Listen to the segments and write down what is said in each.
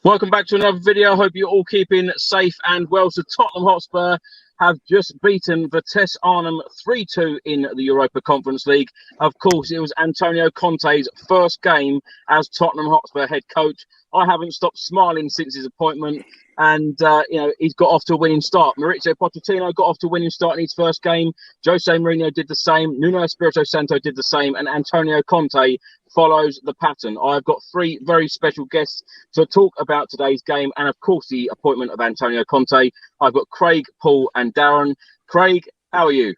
Welcome back to another video. I hope you're all keeping safe and well. So Tottenham Hotspur have just beaten Vitesse Arnhem 3-2 in the Europa Conference League. Of course, it was Antonio Conte's first game as Tottenham Hotspur head coach. I haven't stopped smiling since his appointment, and he's got off to a winning start. Mauricio Pochettino got off to a winning start in his first game. Jose Mourinho did the same. Nuno Espirito Santo did the same, and Antonio Conte follows the pattern. I've got three very special guests to talk about today's game and, of course, the appointment of Antonio Conte. I've got Craig, Paul and Darren. Craig, how are you?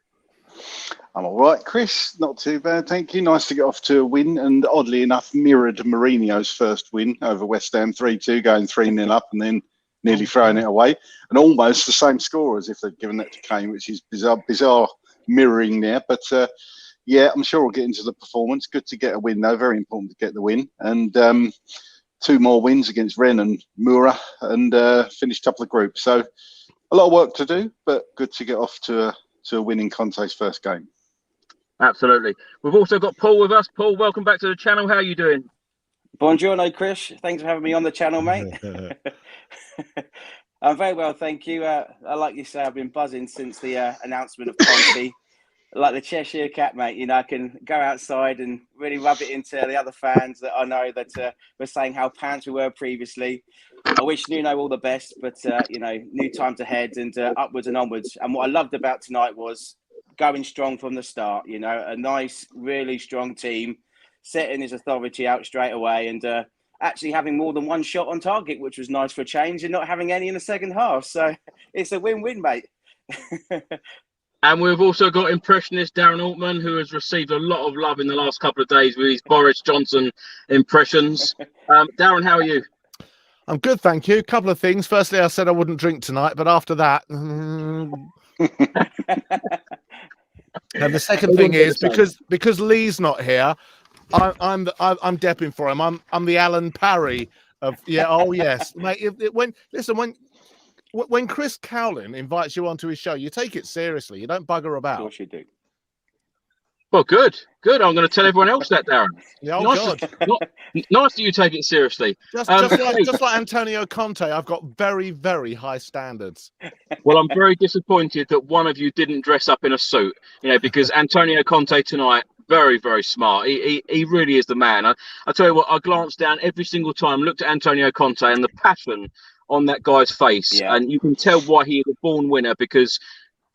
I'm all right, Chris. Not too bad, thank you. Nice to get off to a win, and oddly enough, mirrored Mourinho's first win over West Ham, 3-2, going 3-0 up and then nearly throwing it away. And almost the same score as if they'd given that to Kane, which is bizarre mirroring there. But yeah, I'm sure we'll get into the performance. Good to get a win, though. Very important to get the win. And two more wins against Rennes and Mura, and finished up the group. So a lot of work to do, but good to get off to a win in Conte's first game. Absolutely. We've also got Paul with us. Paul, welcome back to the channel. How are you doing? Buongiorno, Chris. Thanks for having me on the channel, mate. I'm very well, thank you. Like you say, I've been buzzing since the announcement of Conte. Like the Cheshire Cat, mate, I can go outside and really rub it into the other fans that I know that were saying how pants we were previously. I wish Nuno all the best, but, new times ahead and upwards and onwards. And what I loved about tonight was going strong from the start, a nice, really strong team, setting his authority out straight away and actually having more than one shot on target, which was nice for a change, and not having any in the second half. So it's a win-win, mate. And we've also got impressionist Darren Altman, who has received a lot of love in the last couple of days with his Boris Johnson impressions. Darren, how are you? I'm good, thank you. Couple of things. Firstly, I said I wouldn't drink tonight, but after that... And the second thing is, because Lee's not here, I'm depping for him. I'm the Alan Parry of yes, mate. When Chris Cowlin invites you onto his show, you take it seriously. You don't bugger about. Of course you do. Well, good. I'm going to tell everyone else that, Darren. Yeah, nice that you take it seriously. Just like Antonio Conte, I've got very, very high standards. Well, I'm very disappointed that one of you didn't dress up in a suit, because Antonio Conte tonight, very, very smart. He really is the man. I tell you what, I glanced down every single time, looked at Antonio Conte and the passion on that guy's face, and you can tell why he is a born winner, because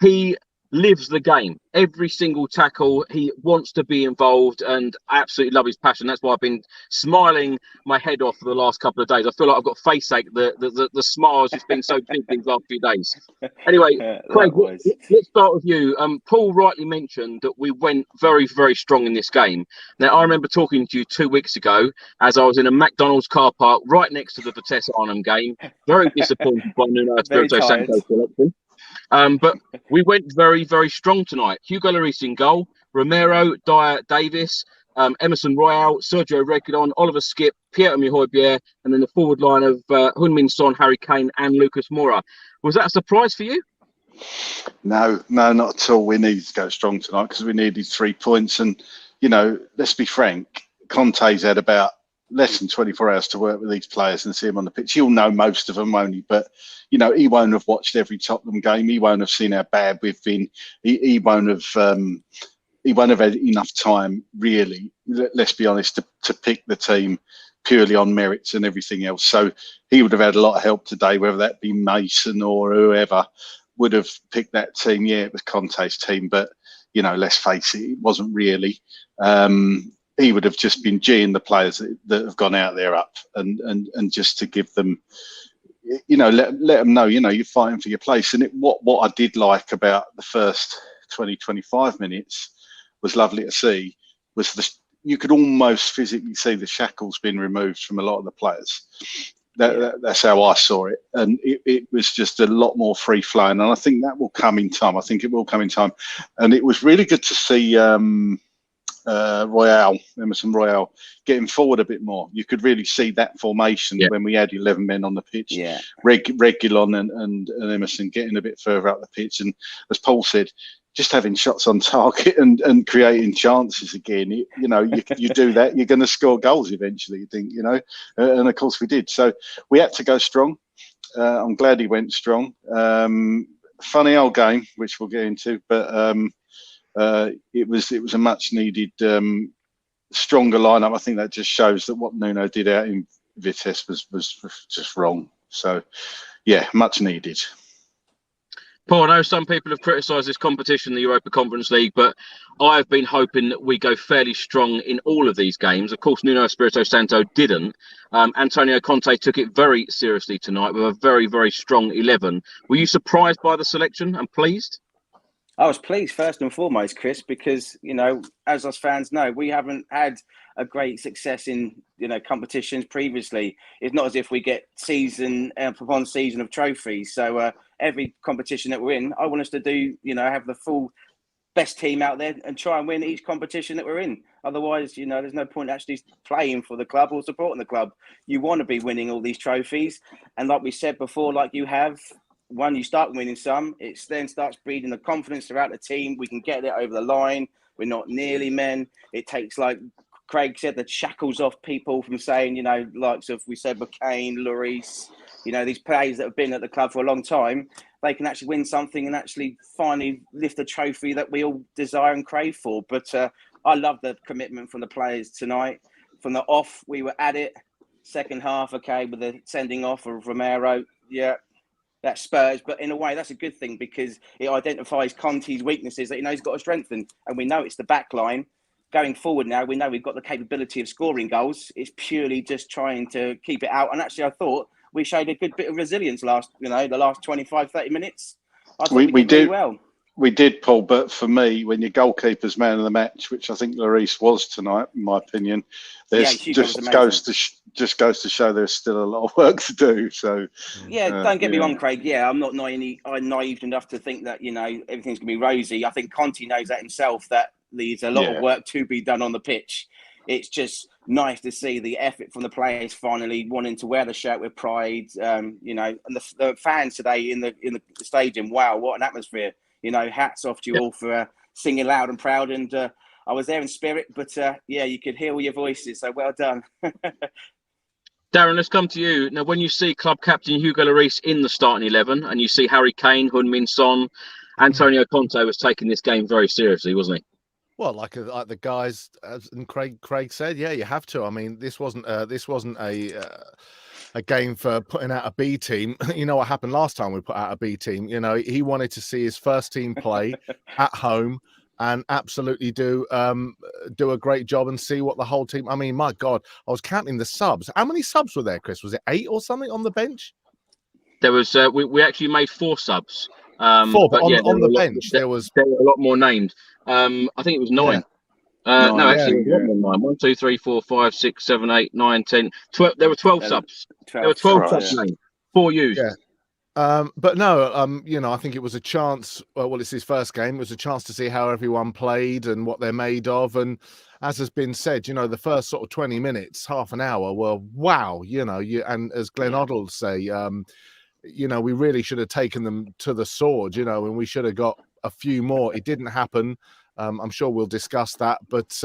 he lives the game. Every single tackle, he wants to be involved, and I absolutely love his passion. That's why I've been smiling my head off for the last couple of days. I feel like I've got face ache. The smile has just been so big these last few days. Anyway, Craig, let's start with you. Paul rightly mentioned that we went very, very strong in this game. Now, I remember talking to you 2 weeks ago as I was in a McDonald's car park right next to the Vitesse Arnhem game. Very disappointed by Nuno Espirito Santo's selection. But we went very, very strong tonight. Hugo Lloris in goal, Romero, Dyer, Davis, Emerson Royal, Sergio Reguilon, Oliver Skip, Pierre-Emile Højbjerg, and then the forward line of Heung-min Son, Harry Kane and Lucas Moura. Was that a surprise for you? No, not at all. We needed to go strong tonight because we needed 3 points. And, let's be frank, Conte's had about less than 24 hours to work with these players and see them on the pitch. You'll know most of them, won't he? But, he won't have watched every Tottenham game. He won't have seen how bad we've been. He won't have had enough time, really, let's be honest, to pick the team purely on merits and everything else. So he would have had a lot of help today, whether that be Mason or whoever would have picked that team. Yeah, it was Conte's team, but, let's face it, it wasn't really. He would have just been G'ing the players that have gone out there up and just to give them, let them know, you're fighting for your place. And what I did like about the first 20-25 minutes was lovely to see was you could almost physically see the shackles being removed from a lot of the players. That's how I saw it. And it was just a lot more free flowing. And I think that will come in time. I think it will come in time. And it was really good to see Emerson Royal getting forward a bit more. You could really see that formation when we had 11 men on the pitch. Reguilon and Emerson getting a bit further up the pitch. And as Paul said, just having shots on target and creating chances again. You do that, you're going to score goals eventually, you think, and of course we did. So we had to go strong. I'm glad he went strong. Funny old game, which we'll get into, but it was a much needed stronger lineup. I think that just shows that what Nuno did out in Vitesse was just wrong. So yeah, much needed. Paul, I know some people have criticised this competition, the Europa Conference League, but I've been hoping that we go fairly strong in all of these games. Of course, Nuno Espirito Santo didn't. Antonio Conte took it very seriously tonight with a very, very strong 11. Were you surprised by the selection and pleased? I was pleased first and foremost, Chris, because, as us fans know, we haven't had a great success in, competitions previously. It's not as if we get season upon season of trophies. So every competition that we're in, I want us to do, have the full best team out there and try and win each competition that we're in. Otherwise, there's no point actually playing for the club or supporting the club. You want to be winning all these trophies. And like we said before, like you have, when you start winning some, it then starts breeding the confidence throughout the team. We can get it over the line. We're not nearly men. It takes, like Craig said, the shackles off people from saying, likes of, we said, with Kane, Lloris, these players that have been at the club for a long time, they can actually win something and actually finally lift a trophy that we all desire and crave for. But I love the commitment from the players tonight. From the off, we were at it. Second half, okay, with the sending off of Romero, yeah. That's Spurs, but in a way, that's a good thing because it identifies Conte's weaknesses that he's got to strengthen. And we know it's the back line. Going forward now, we know we've got the capability of scoring goals. It's purely just trying to keep it out. And actually, I thought we showed a good bit of resilience the last 25, 30 minutes. I thought we did really well. We did, Paul, but for me, when your goalkeeper's man of the match, which I think Lloris was tonight, in my opinion, just goes to show there's still a lot of work to do. So don't get me wrong, Craig. Yeah, I'm not naive enough to think that everything's gonna be rosy. I think Conte knows that himself, that there's a lot of work to be done on the pitch. It's just nice to see the effort from the players finally wanting to wear the shirt with pride. And the fans today in the stadium. Wow, what an atmosphere! Hats off to you all for singing loud and proud. And I was there in spirit, but you could hear all your voices. So well done. Darren, let's come to you. Now, when you see club captain Hugo Lloris in the starting 11 and you see Harry Kane, Heung-min Son, Antonio Conte was taking this game very seriously, wasn't he? Well, like the guys and Craig said, yeah, you have to. I mean, this wasn't a game for putting out a B team. You know what happened last time we put out a B team? He wanted to see his first team play at home and absolutely do a great job and see what the whole team. I mean, my God, I was counting the subs. How many subs were there, Chris? Was it 8 or something on the bench? There was. We actually made 4 subs. 4, but on the bench there were a lot more named. I think it was 9. Yeah. No, actually, it was 9. 1, 2, 3, 4, 5, 6, 7, 8, 9, 10, 12. There were 12 subs. There were 12 subs named. 4 used. Yeah. But no, I think it was a chance. Well, it's his first game. It was a chance to see how everyone played and what they're made of. And as has been said, the first sort of 20 minutes, half an hour were wow. And as Glenn Oddle say, we really should have taken them to the sword. And we should have got a few more. It didn't happen. I'm sure we'll discuss that, but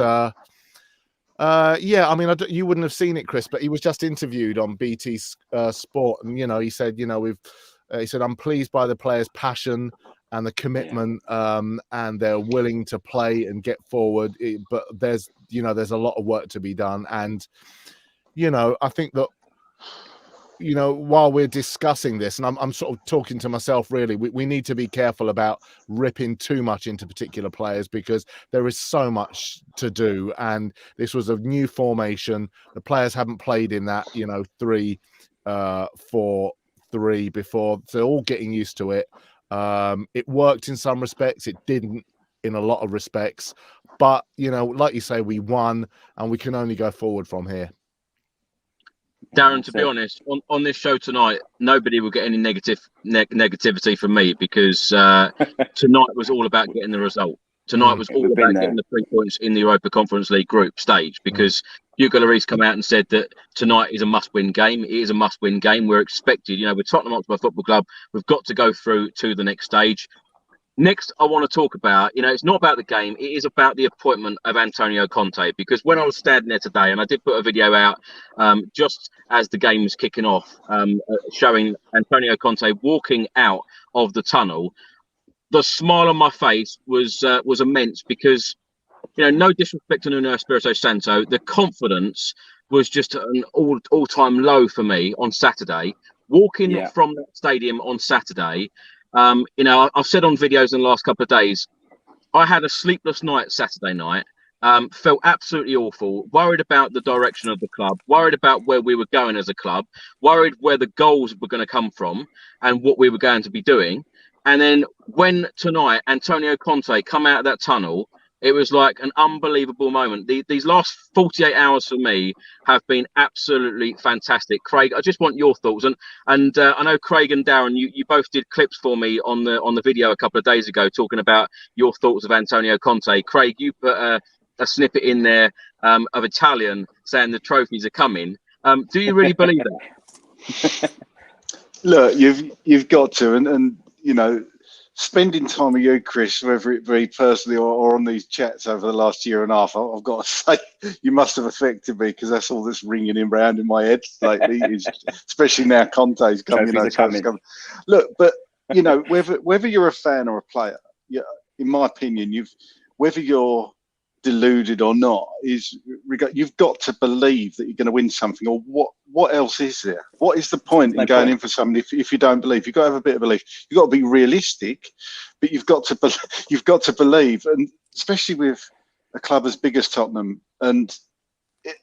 I mean, you wouldn't have seen it, Chris, but he was just interviewed on BT Sport, and he said, he said, I'm pleased by the players' passion and the commitment, and they're willing to play and get forward. But there's a lot of work to be done, and I think that. While we're discussing this, and I'm sort of talking to myself, really, we need to be careful about ripping too much into particular players because there is so much to do. And this was a new formation. The players haven't played in that, 3-4-3 before. So they're all getting used to it. It worked in some respects. It didn't in a lot of respects. But, like you say, we won and we can only go forward from here. Darren, to be honest, on this show tonight, nobody will get any negativity from me because tonight was all about getting the result. Tonight was all about getting the 3 points in the Europa Conference League group stage because Hugo Lloris come out and said that tonight is a must-win game. It is a must-win game. We're expected, with Tottenham Hotspur Football Club, we've got to go through to the next stage. Next, I want to talk about, it's not about the game. It is about the appointment of Antonio Conte, because when I was standing there today, and I did put a video out just as the game was kicking off, showing Antonio Conte walking out of the tunnel, the smile on my face was immense, because, no disrespect to Nuno Espirito Santo, the confidence was just an all-time low for me on Saturday. Walking from that stadium on Saturday, I've said on videos in the last couple of days, I had a sleepless night Saturday night, felt absolutely awful, worried about the direction of the club, worried about where we were going as a club, worried where the goals were going to come from and what we were going to be doing. And then when tonight Antonio Conte come out of that tunnel, it was like an unbelievable moment. These last 48 hours for me have been absolutely fantastic. Craig, I just want your thoughts. And I know Craig and Darren, you both did clips for me on the video a couple of days ago talking about your thoughts of Antonio Conte. Craig, you put a snippet in there of Italian saying the trophies are coming. Do you really believe that? Look, you've got to, and spending time with you, Chris, whether it be personally or on these chats over the last year and a half, I've got to say you must have affected me, because that's all that's ringing around in my head lately, especially now Conte's come. Look, but whether you're a fan or a player, in my opinion, whether you're deluded or not, you've got to believe that you're going to win something, or what else is there? What is the point in going in for something if you don't believe? You've got to have a bit of belief. You've got to be realistic, but you've got to believe, and especially with a club as big as Tottenham. And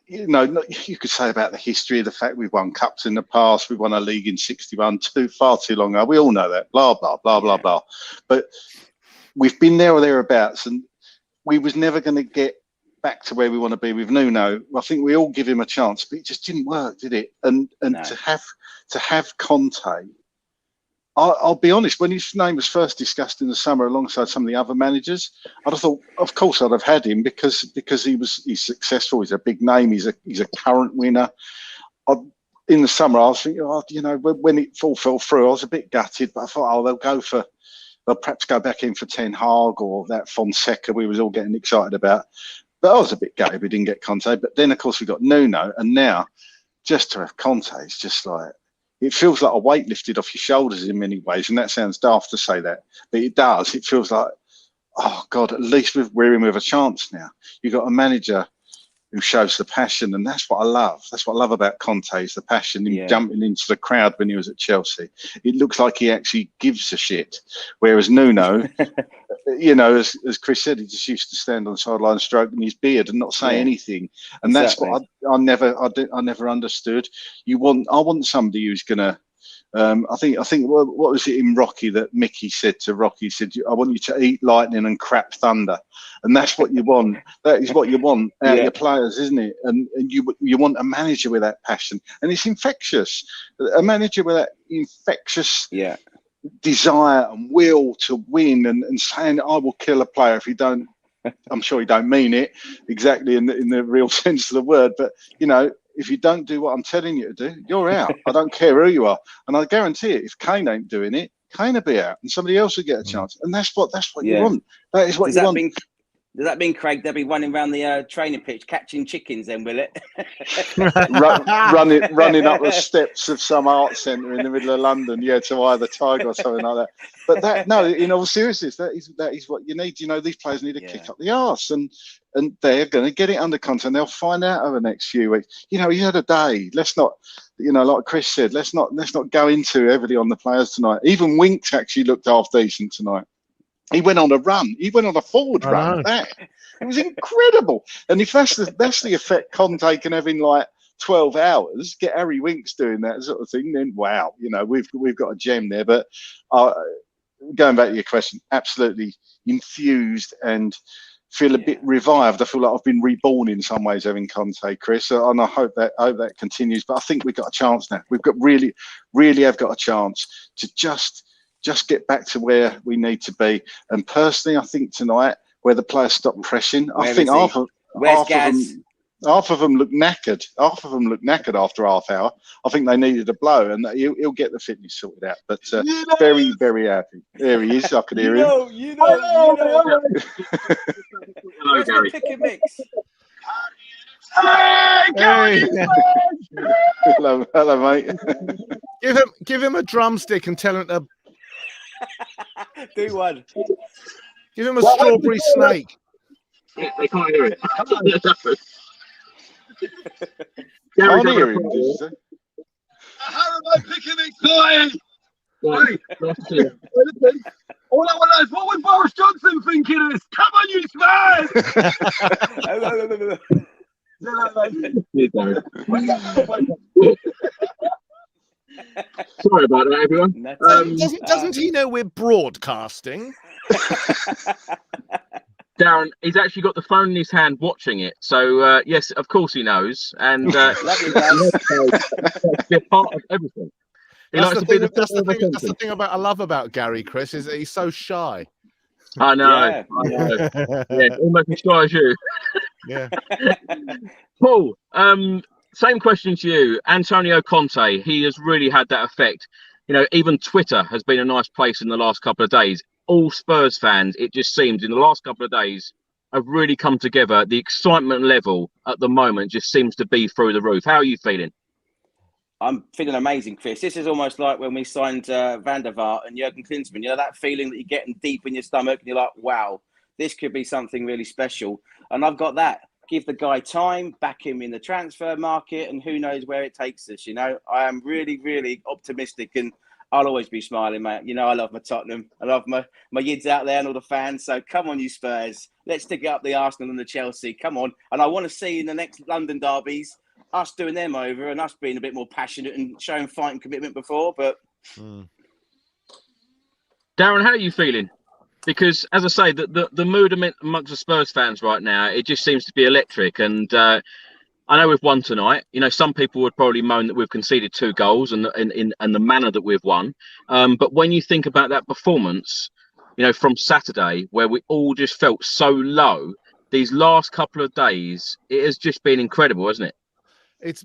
you could say about the history of the fact we've won cups in the past, we won a league in '61, far too long ago. We all know that. Blah blah blah blah blah. But we've been there or thereabouts, and we was never going to get back to where we want to be with Nuno. I think we all give him a chance, but it just didn't work, did it? And no. to have Conte, I'll be honest, when his name was first discussed in the summer alongside some of the other managers, I'd have thought, of course I'd have had him because he's successful, he's a big name, he's a current winner. In the summer, I was thinking, when it all fell through, I was a bit gutted, but I thought, they'll perhaps go back in for Ten Hag or that Fonseca we was all getting excited about. But I was a bit gutted we didn't get Conte. But then, of course, we got Nuno. And now, just to have Conte, it's just like, it feels like a weight lifted off your shoulders in many ways. And that sounds daft to say that. But it does. It feels like, oh, God, at least we're in with a chance now. You've got a manager who shows the passion, and that's what I love. That's what I love about Conte, is the passion, him jumping into the crowd when he was at Chelsea. It looks like he actually gives a shit. Whereas Nuno, as Chris said, he just used to stand on the sideline stroking his beard and not say anything. And that's what I never understood. I want somebody who's gonna. I think what was it in Rocky that Mickey said to Rocky? He said, "I want you to eat lightning and crap thunder," and that's what you want. That is what you want out of your players, isn't it? And you want a manager with that passion, and it's infectious. A manager with that infectious desire and will to win, and saying, "I will kill a player if you don't." I'm sure you don't mean it exactly in the real sense of the word, but if you don't do what I'm telling you to do, you're out. I don't care who you are. And I guarantee it, if Kane ain't doing it, Kane will be out and somebody else will get a chance. And that's what you want. That is what you want. Does that mean, Craig, they'll be running around the training pitch catching chickens then, will it? running up the steps of some art centre in the middle of London, to either Tiger or something like that. But in all seriousness, that is what you need. These players need to kick up the arse, and they're going to get it under Conte, and they'll find out over the next few weeks. He had a day. Let's not, like Chris said, let's not go into heavily on the players tonight. Even Winks actually looked half decent tonight. He went on a run. He went on a forward run at that. It was incredible. And if that's the effect Conte can have in like 12 hours, get Harry Winks doing that sort of thing, then wow, we've got a gem there. But going back to your question, absolutely infused and feel a bit revived. I feel like I've been reborn in some ways having Conte, Chris, and I hope that continues. But I think we've got a chance now. We've got really have got a chance to just get back to where we need to be. And personally, I think tonight, where the players stop pressing, I think half of them, Half of them look knackered. Half of them look knackered after half hour. I think they needed a blow, and he'll get the fitness sorted out. But very, very happy. There he is. I can hear him. You know. Hello, Gary. Pick a mix. Hey. hello, mate. Give him a drumstick and tell him to do one. Give him a strawberry snake. They can't hear it. Can't hear him, did you say? How am I picking it, guy? Hey, listen, all I want to know is what was Boris Johnson thinking of this? Come on, you Spurs! Sorry about that, everyone. Doesn't he know we're broadcasting? Darren, he's actually got the phone in his hand watching it. So, yes, of course he knows. And Love you, guys. be a part of everything. That's the thing I love about Gary, Chris, is that he's so shy. I know. Yeah. I know. Yeah, almost as shy as you. Yeah. Paul, same question to you. Antonio Conte, he has really had that effect. You know, even Twitter has been a nice place in the last couple of days. All Spurs fans, it just seems, in the last couple of days, have really come together. The excitement level at the moment just seems to be through the roof. How are you feeling? I'm feeling amazing, Chris. This is almost like when we signed Van der Vaart and Jurgen Klinsmann. You know, that feeling that you're getting deep in your stomach and you're like, wow, this could be something really special. And I've got that. Give the guy time, back him in the transfer market, and who knows where it takes us. You know, I am really, really optimistic, and I'll always be smiling, mate. You know, I love my Tottenham. I love my yids out there and all the fans. So come on, you Spurs. Let's stick it up the Arsenal and the Chelsea. Come on. And I want to see in the next London derbies, us doing them over and us being a bit more passionate and showing fight and commitment before. But Darren, how are you feeling? Because, as I say, the mood amongst the Spurs fans right now, it just seems to be electric. And I know we've won tonight. You know, some people would probably moan that we've conceded 2 goals and the manner that we've won. But when you think about that performance, you know, from Saturday, where we all just felt so low, these last couple of days, it has just been incredible, hasn't it?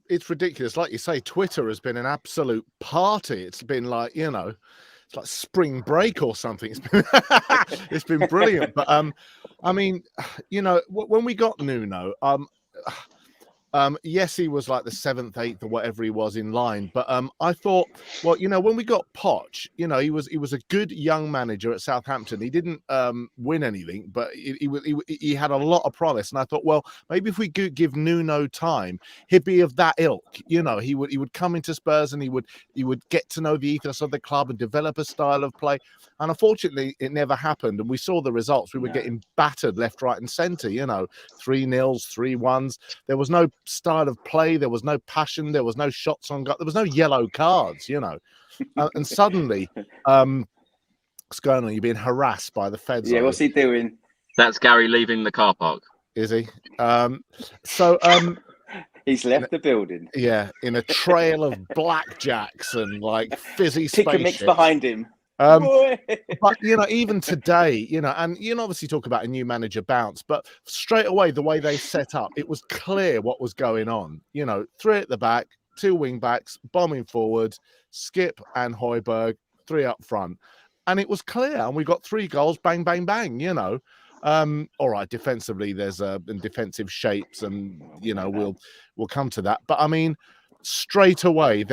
It's ridiculous. Like you say, Twitter has been an absolute party. It's been like, you know, it's like spring break or something. It's been brilliant. But I mean, you know, when we got Nuno, yes, he was like the 7th, 8th or whatever he was in line. But I thought, well, you know, when we got Poch, you know, he was a good young manager at Southampton. He didn't win anything, but he had a lot of promise. And I thought, well, maybe if we could give Nuno time, he'd be of that ilk. You know, he would come into Spurs and he would get to know the ethos of the club and develop a style of play. And unfortunately, it never happened. And we saw the results. We were getting battered left, right, and centre. You know, 3-0, 3-1s. There was no style of play, there was no passion, there was no shots on goal, there was no yellow cards, you know. And suddenly, what's going on? You're being harassed by the feds. Yeah, what's he doing? That's Gary leaving the car park. Is he? He's left the building. Yeah, in a trail of blackjacks and like fizzy Pick a mix spaceships behind him. But you know, even today, you know, and you know, obviously talk about a new manager bounce, but straight away the way they set up, it was clear what was going on. You know, 3 at the back, 2 wing backs, bombing forward, Skip and Højbjerg, 3 up front, and it was clear. And we got 3 goals, bang, bang, bang. You know, all right, defensively there's defensive shapes, and you know we'll come to that. But I mean, straight away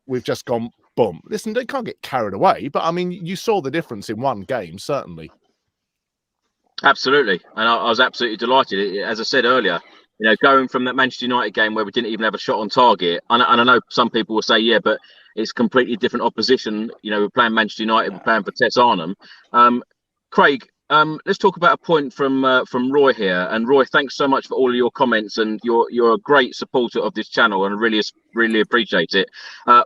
we've just gone. Boom. Listen, they can't get carried away, but I mean, you saw the difference in one game, certainly. Absolutely. And I was absolutely delighted. As I said earlier, you know, going from that Manchester United game where we didn't even have a shot on target. And I know some people will say, yeah, but it's completely different opposition. You know, we're playing Manchester United, we're playing Vitesse Arnhem. Craig, let's talk about a point from Roy here. And Roy, thanks so much for all of your comments, and you're a great supporter of this channel, and I really appreciate it.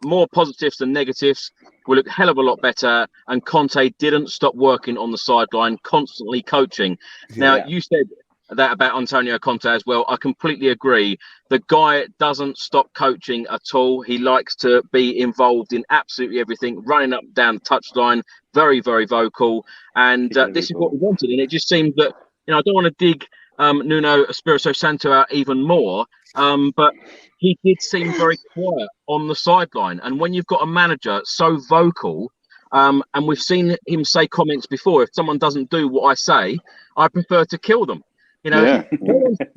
More positives than negatives. We look a hell of a lot better, and Conte didn't stop working on the sideline, constantly coaching. Now, you said that about Antonio Conte as well. I completely agree. The guy doesn't stop coaching at all. He likes to be involved in absolutely everything, running up and down the touchline, very, very vocal. And this is what we wanted. And it just seems that, you know, I don't want to dig Nuno Espirito Santo out even more. But he did seem very quiet on the sideline. And when you've got a manager so vocal, and we've seen him say comments before, if someone doesn't do what I say, I prefer to kill them. No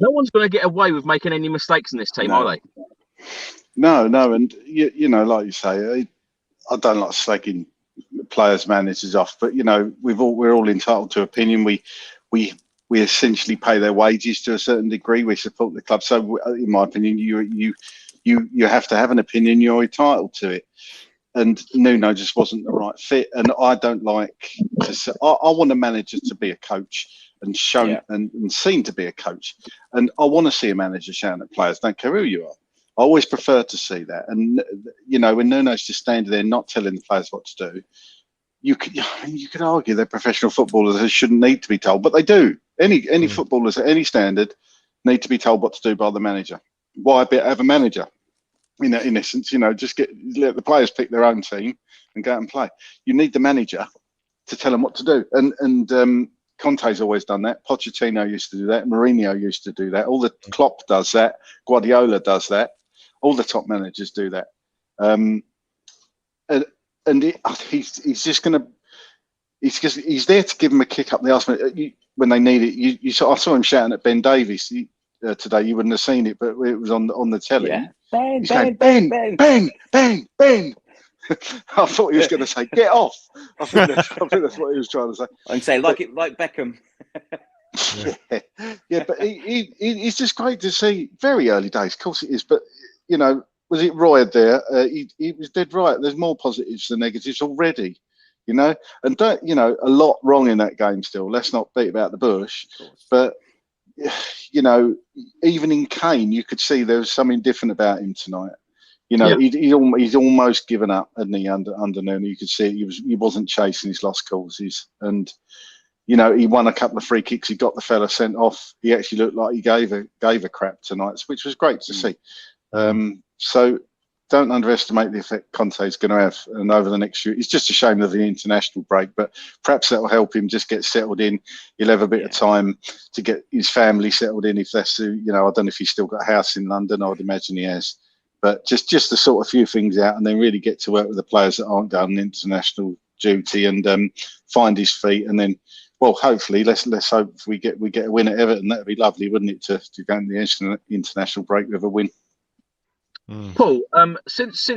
one's going to get away with making any mistakes in this team, are they? No. And, like you say, I don't like slagging players, managers off, but, we're all entitled to opinion. We essentially pay their wages to a certain degree. We support the club. So, in my opinion, you have to have an opinion. You're entitled to it. And Nuno just wasn't the right fit. And I don't like to say, I want a manager to be a coach and shown and seen to be a coach. And I want to see a manager shouting at players, don't care who you are. I always prefer to see that. And, when Nuno's just standing there not telling the players what to do, you could argue they're professional footballers who shouldn't need to be told, but they do. Any footballers at any standard need to be told what to do by the manager. Why have a manager? In essence, just let the players pick their own team and go out and play. You need the manager to tell them what to do. And Conte's always done that. Pochettino used to do that. Mourinho used to do that. All the Klopp does that. Guardiola does that. All the top managers do that. He's just going to. He's there to give them a kick up the arse when they need it. I saw him shouting at Ben Davies today. You wouldn't have seen it, but it was on the telly. Yeah. He's going, Ben. I thought he was going to say, get off. I think that's what he was trying to say. And say, like Beckham. But he's just great to see. Very early days, of course it is. But, was it Roy there? He was dead right. There's more positives than negatives already, And a lot wrong in that game still. Let's not beat about the bush. But, even in Kane, you could see there was something different about him tonight. He's almost given up, hadn't he, under Nuno? You could see he wasn't chasing his lost causes. And, he won a couple of free kicks. He got the fella sent off. He actually looked like he gave a crap tonight, which was great to see. So don't underestimate the effect Conte's going to have. And over the next year, it's just a shame of the international break, but perhaps that will help him just get settled in. He'll have a bit of time to get his family settled in. If that's, I don't know if he's still got a house in London. I would imagine he has. But just to sort a few things out and then really get to work with the players that aren't going international duty and find his feet. And then, well, hopefully, let's hope we get a win at Everton. That would be lovely, wouldn't it, to go in the international break with a win. Paul, since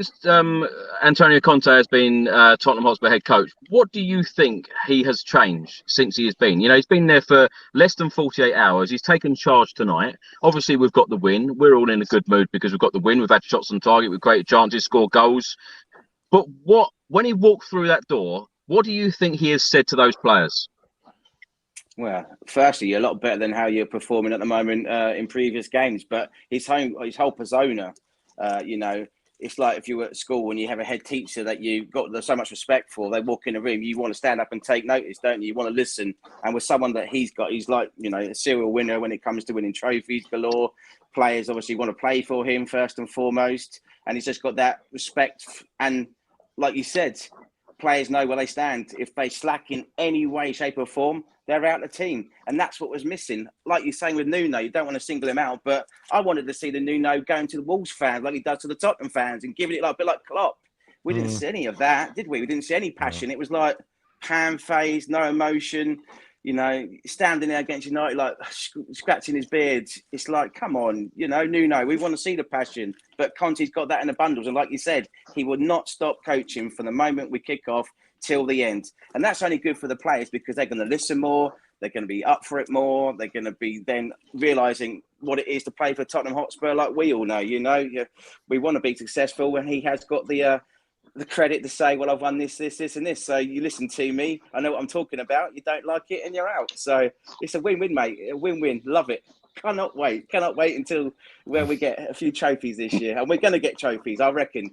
Antonio Conte has been Tottenham Hotspur head coach, what do you think he has changed since he has been? He's been there for less than 48 hours. He's taken charge tonight. Obviously, we've got the win. We're all in a good mood because we've got the win. We've had shots on target with great chances, score goals. But when he walked through that door, what do you think he has said to those players? Well, firstly, you're a lot better than how you're performing at the moment in previous games. But his whole persona. It's like if you were at school and you have a head teacher that you've got so much respect for. They walk in a room, you want to stand up and take notice, don't you? You want to listen. And with someone that he's like, a serial winner when it comes to winning trophies galore. Players obviously want to play for him first and foremost. And he's just got that respect. And like you said, players know where they stand. If they slack in any way, shape or form, they're out of the team. And that's what was missing. Like you're saying with Nuno, you don't want to single him out, but I wanted to see the Nuno going to the Wolves fans like he does to the Tottenham fans and giving it a bit like Klopp. We didn't see any of that, did we? We didn't see any passion. It was like pan-faced, no emotion, standing there against United, like scratching his beard. It's like, come on, Nuno, we want to see the passion. But Conte's got that in the bundles. And like you said, he will not stop coaching from the moment we kick off till the end. And that's only good for the players because they're going to listen more. They're going to be up for it more. They're going to be then realising what it is to play for Tottenham Hotspur, like we all know. We want to be successful, and he has got the credit to say, well, I've won this, and this. So you listen to me. I know what I'm talking about. You don't like it, and you're out. So it's a win-win, mate. A win-win. Love it. Cannot wait until where we get a few trophies this year. And we're going to get trophies, I reckon.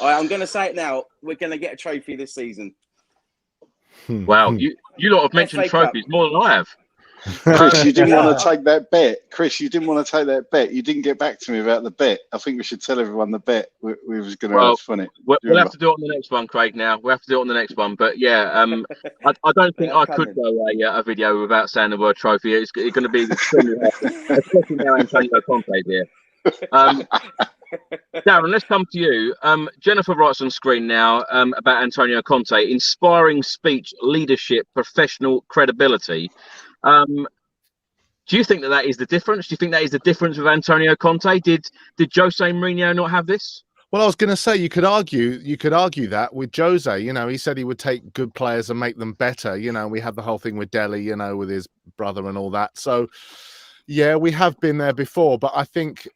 I'm going to say it now. We're going to get a trophy this season. Wow. You lot have mentioned trophies more than I have. Chris, you didn't want to take that bet. Chris, you didn't want to take that bet. You didn't get back to me about the bet. I think we should tell everyone the bet we was going to have fun it. We'll have to do it on the next one, Craig. Now we'll have to do it on the next one. But yeah, I don't think I could go a video without saying the word trophy. It's going to be extremely hard, especially now Antonio Conte here. Darren, let's come to you. Jennifer writes on screen now about Antonio Conte: inspiring speech, leadership, professional credibility. Do you think that is the difference? Do you think that is the difference with Antonio Conte? Did Jose Mourinho not have this? Well, I was going to say you could argue that with Jose. You know, he said he would take good players and make them better. You know, we had the whole thing with Dele, you know, with his brother and all that. So, yeah, we have been there before. But I think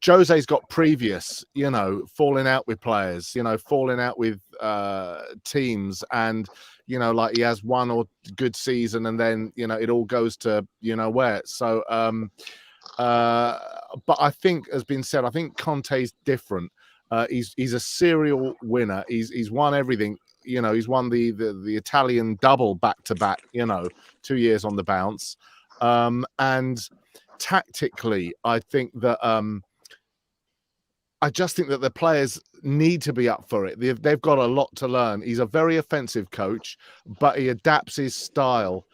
Jose's got previous, you know, falling out with players, you know, falling out with teams, and you know, like he has one or good season and then, you know, it all goes to, you know, where. So, but I think, as been said, I think Conte's different. He's a serial winner. He's won everything. You know, he's won the Italian double back to back. You know, 2 years on the bounce. And tactically, I think that I just think that the players need to be up for it. They've got a lot to learn. He's a very offensive coach, but he adapts his style,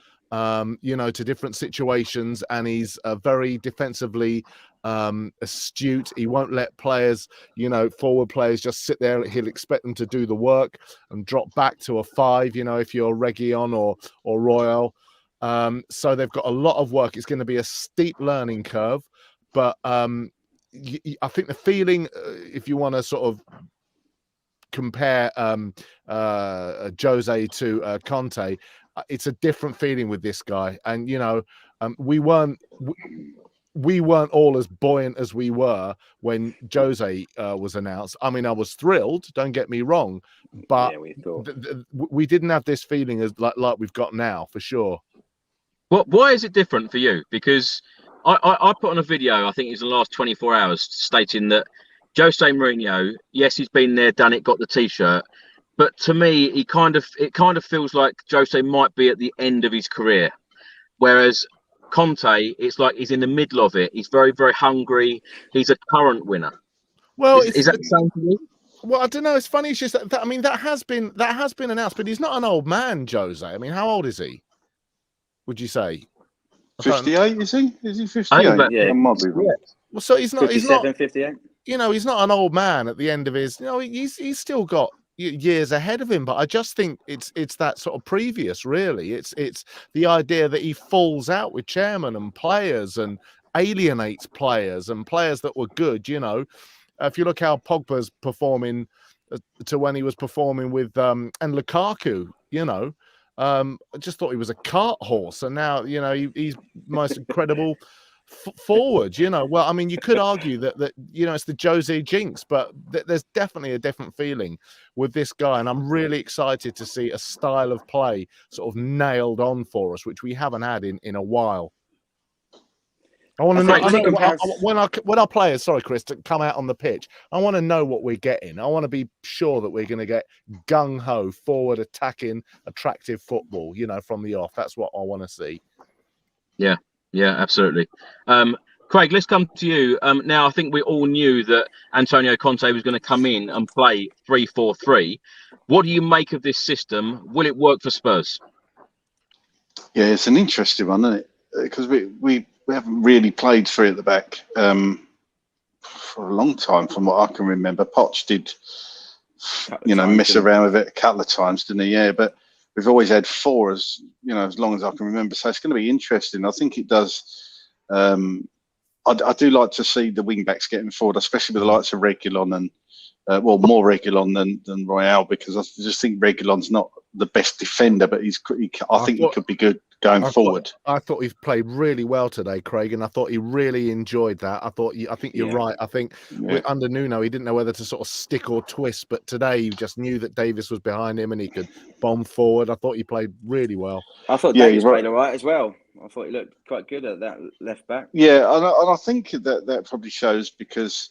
you know, to different situations, and he's very defensively astute. He won't let players, you know, forward players just sit there. He'll expect them to do the work and drop back to a 5, you know, if you're Region or Royal. So they've got a lot of work. It's going to be a steep learning curve, but I think the feeling, if you want to sort of compare Jose to Conte, it's a different feeling with this guy. And you know, we weren't all as buoyant as we were when Jose was announced. I mean, I was thrilled, don't get me wrong, but yeah, we didn't have this feeling as like we've got now, for sure. Why is it different for you? Because I put on a video, I think it was in the last 24 hours, stating that Jose Mourinho, yes, he's been there, done it, got the T-shirt, but to me, it kind of feels like Jose might be at the end of his career, whereas Conte, it's like he's in the middle of it. He's very, very hungry. He's a current winner. Well, is that the same for you? Well, I don't know. It's funny. It's just that I mean, that has been announced, but he's not an old man, Jose. I mean, how old is he? Would you say? 58, is he? Is he 58? Yeah. Well, so he's not. 57, 58. You know, he's not an old man at the end of his. You know, he's still got years ahead of him. But I just think it's that sort of previous. Really, it's the idea that he falls out with chairman and players and alienates players and players that were good. You know, if you look how Pogba's performing to when he was performing with and Lukaku, you know. I just thought he was a cart horse, and now, you know, he's most incredible forward. You know, well, I mean, you could argue that you know, it's the Jose jinx, but there's definitely a different feeling with this guy, and I'm really excited to see a style of play sort of nailed on for us, which we haven't had in a while. I want to know when our players, sorry, Chris, to come out on the pitch. I want to know what we're getting. I want to be sure that we're going to get gung ho, forward, attacking, attractive football. You know, from the off. That's what I want to see. Yeah, absolutely. Craig, let's come to you. Now, I think we all knew that Antonio Conte was going to come in and play 3-4-3. What do you make of this system? Will it work for Spurs? Yeah, it's an interesting one, isn't it? Because we haven't really played 3 at the back for a long time, from what I can remember. Poch did, you know, mess around with it a couple of times, didn't he? Yeah, but we've always had 4 as, you know, as long as I can remember. So it's going to be interesting. I think it does. I do like to see the wing backs getting forward, especially with the likes of Reguilon and more Reguilon than Royal, because I just think Reguilon's not the best defender, but I think he could be good going forward. I thought he played really well today, Craig, and I thought he really enjoyed that. I think you're right. I think under Nuno, he didn't know whether to sort of stick or twist, but today he just knew that Davis was behind him and he could bomb forward. I thought he played really well. I thought Davis played all right as well. I thought he looked quite good at that left back. Yeah, and I think that probably shows because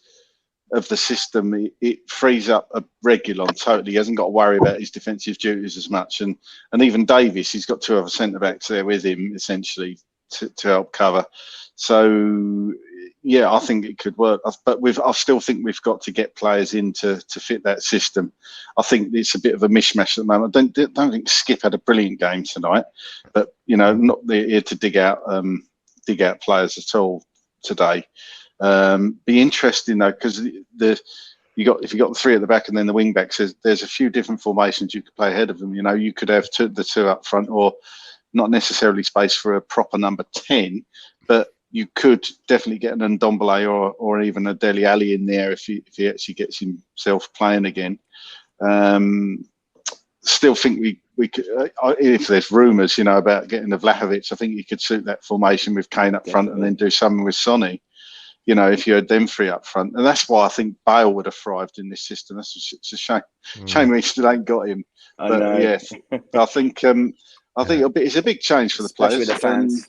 of the system, it frees up a Reguilon totally. He hasn't got to worry about his defensive duties as much, and even Davies, he's got 2 other centre backs there with him essentially to help cover. So yeah, I think it could work, but I still think we've got to get players in to fit that system. I think it's a bit of a mishmash at the moment. I don't think Skip had a brilliant game tonight, but not here to dig out players at all today. Be interesting though, because if you got the 3 at the back and then the wing backs, there's a few different formations you could play ahead of them. You could have the 2 up front, or not necessarily space for a proper number 10, but you could definitely get an Ndombele or even a Dele Alli in there if he actually gets himself playing again. Still think we could, if there's rumours, about getting the Vlahovic, I think you could suit that formation with Kane up front and then do something with Sonny. If you had them 3 up front, and that's why I think Bale would have thrived in this system. It's a shame. Shame we still ain't got him. But yeah, I think it's a big change for the players. With the fans.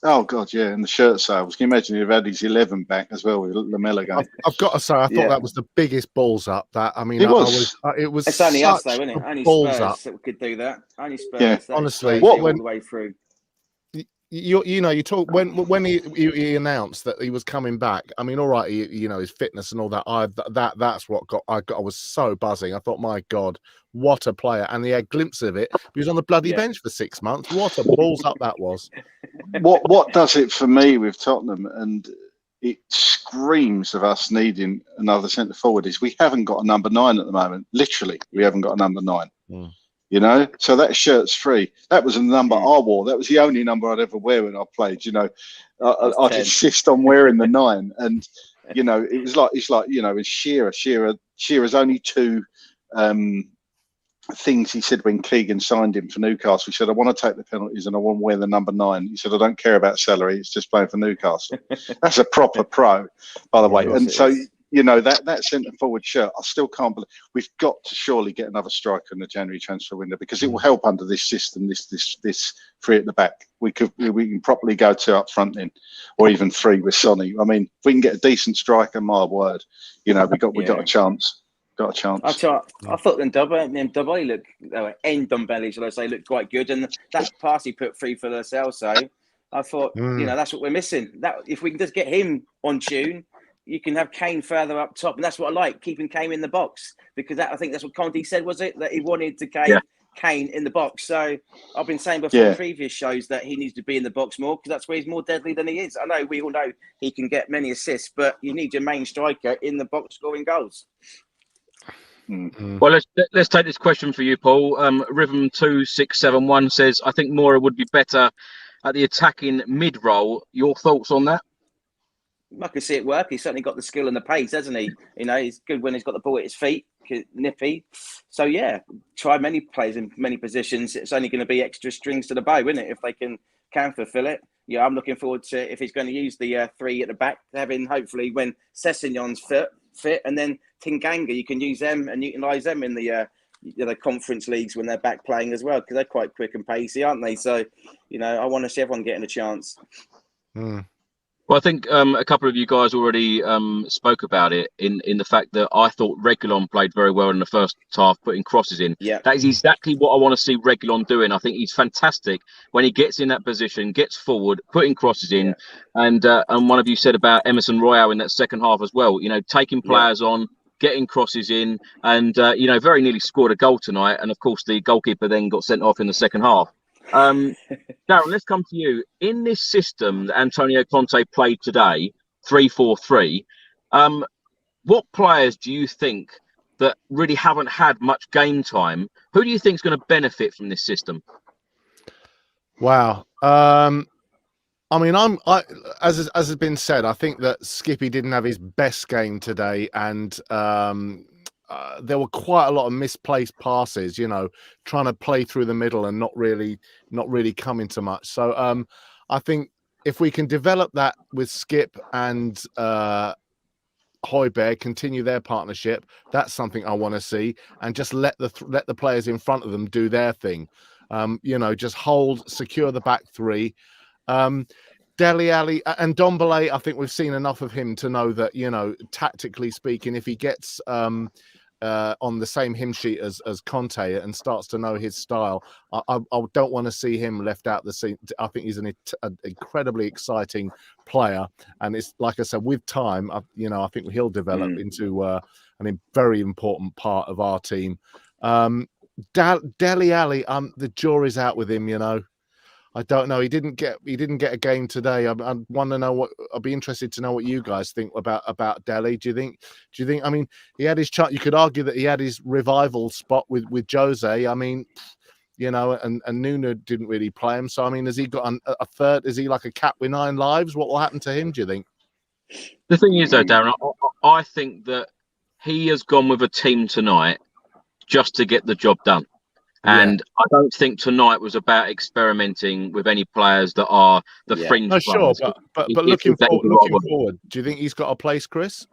Oh God, yeah, and the shirt sales. Can you imagine he'd have had his 11 back as well with Lamella going? I've got to say, I thought that was the biggest balls up. It was. It was. It's only us, though, isn't it? Only balls Spurs up that could do that. Only Spurs. Yeah, honestly, all the way through. You talk when he announced that he was coming back. I mean, all right, his fitness and all that. That's what I was so buzzing. I thought, my God, what a player! And he had a glimpse of it. He was on the bloody bench for 6 months. What a balls up that was. What does it for me with Tottenham, and it screams of us needing another centre forward, is we haven't got a number 9 at the moment. Literally, we haven't got a number 9. So that shirt's free. That was a number I wore. That was the only number I'd ever wear when I played. I'd insist on wearing the 9, and it's like with Shearer's only 2 things he said when Keegan signed him for Newcastle. He said, I want to take the penalties and I want to wear the number 9. He said, I don't care about salary. It's just playing for Newcastle. That's a proper pro, by the way. And so, that centre forward shirt, I still can't believe. We've got to surely get another striker in the January transfer window, because it will help under this system, this 3 at the back. We can properly go 2 up front then, or even 3 with Sonny. I mean, if we can get a decent striker, my word, we got a chance. Got a chance. I thought Ndombele looked quite good, and that pass he put free for Lo Celso, I thought, that's what we're missing. That if we can just get him on tune, you can have Kane further up top, and that's what I like, keeping Kane in the box, because I think that's what Conte said, was it, that he wanted to Kane in the box. So I've been saying before in previous shows that he needs to be in the box more, because that's where he's more deadly than he is. I know we all know he can get many assists, but you need your main striker in the box scoring goals. Well, let's take this question for you, Paul. Rhythm 2671 says, I think Moura would be better at the attacking mid role. Your thoughts on that? I can see it work. He's certainly got the skill and the pace, hasn't he? He's good when he's got the ball at his feet, nippy. So yeah, try many players in many positions. It's only going to be extra strings to the bow, isn't it? If they can fulfill it. Yeah, I'm looking forward to, if he's going to use the 3 at the back, having hopefully when Sessegnon's fit, and then Tanganga, you can use them and utilise them in the conference leagues when they're back playing as well, because they're quite quick and pacey, aren't they? So, I want to see everyone getting a chance. Well, I think a couple of you guys already spoke about it in the fact that I thought Reguilon played very well in the first half, putting crosses in. Yeah, that is exactly what I want to see Reguilon doing. I think he's fantastic when he gets in that position, gets forward, putting crosses in. And one of you said about Emerson Royal in that second half as well. Taking players on, getting crosses in, and very nearly scored a goal tonight. And of course, the goalkeeper then got sent off in the second half. Darren, let's come to you. In this system that Antonio Conte played today, 3-4-3, what players do you think that really haven't had much game time, who do you think is going to benefit from this system? Wow. I mean, as has been said, I think that Skippy didn't have his best game today, and there were quite a lot of misplaced passes, trying to play through the middle and not really coming to much. So I think if we can develop that with Skip and Højbjerg, continue their partnership, that's something I want to see, and just let the players in front of them do their thing. Just secure the back 3. Dele Alli and Ndombele, I think we've seen enough of him to know that, you know, tactically speaking, if he gets on the same hymn sheet as Conte and starts to know his style, I don't want to see him left out the scene. I think he's an incredibly exciting player, and it's like I said, with time, you know, I think he'll develop into a very important part of our team. Dele Alli, the jury's out with him, you know. I don't know. He didn't get a game today. I want to know I'd be interested to know what you guys think about Dele. Do you think? I mean, he had his chance. You could argue that he had his revival spot with Jose. I mean, you know, and Nuno didn't really play him. So I mean, has he got a third? Is he like a cat with 9 lives? What will happen to him? Do you think? The thing is, though, Darren, I think that he has gone with a team tonight just to get the job done. And I don't think tonight was about experimenting with any players that are the fringe players. Sure, but looking forward, do you think he's got a place, Chris?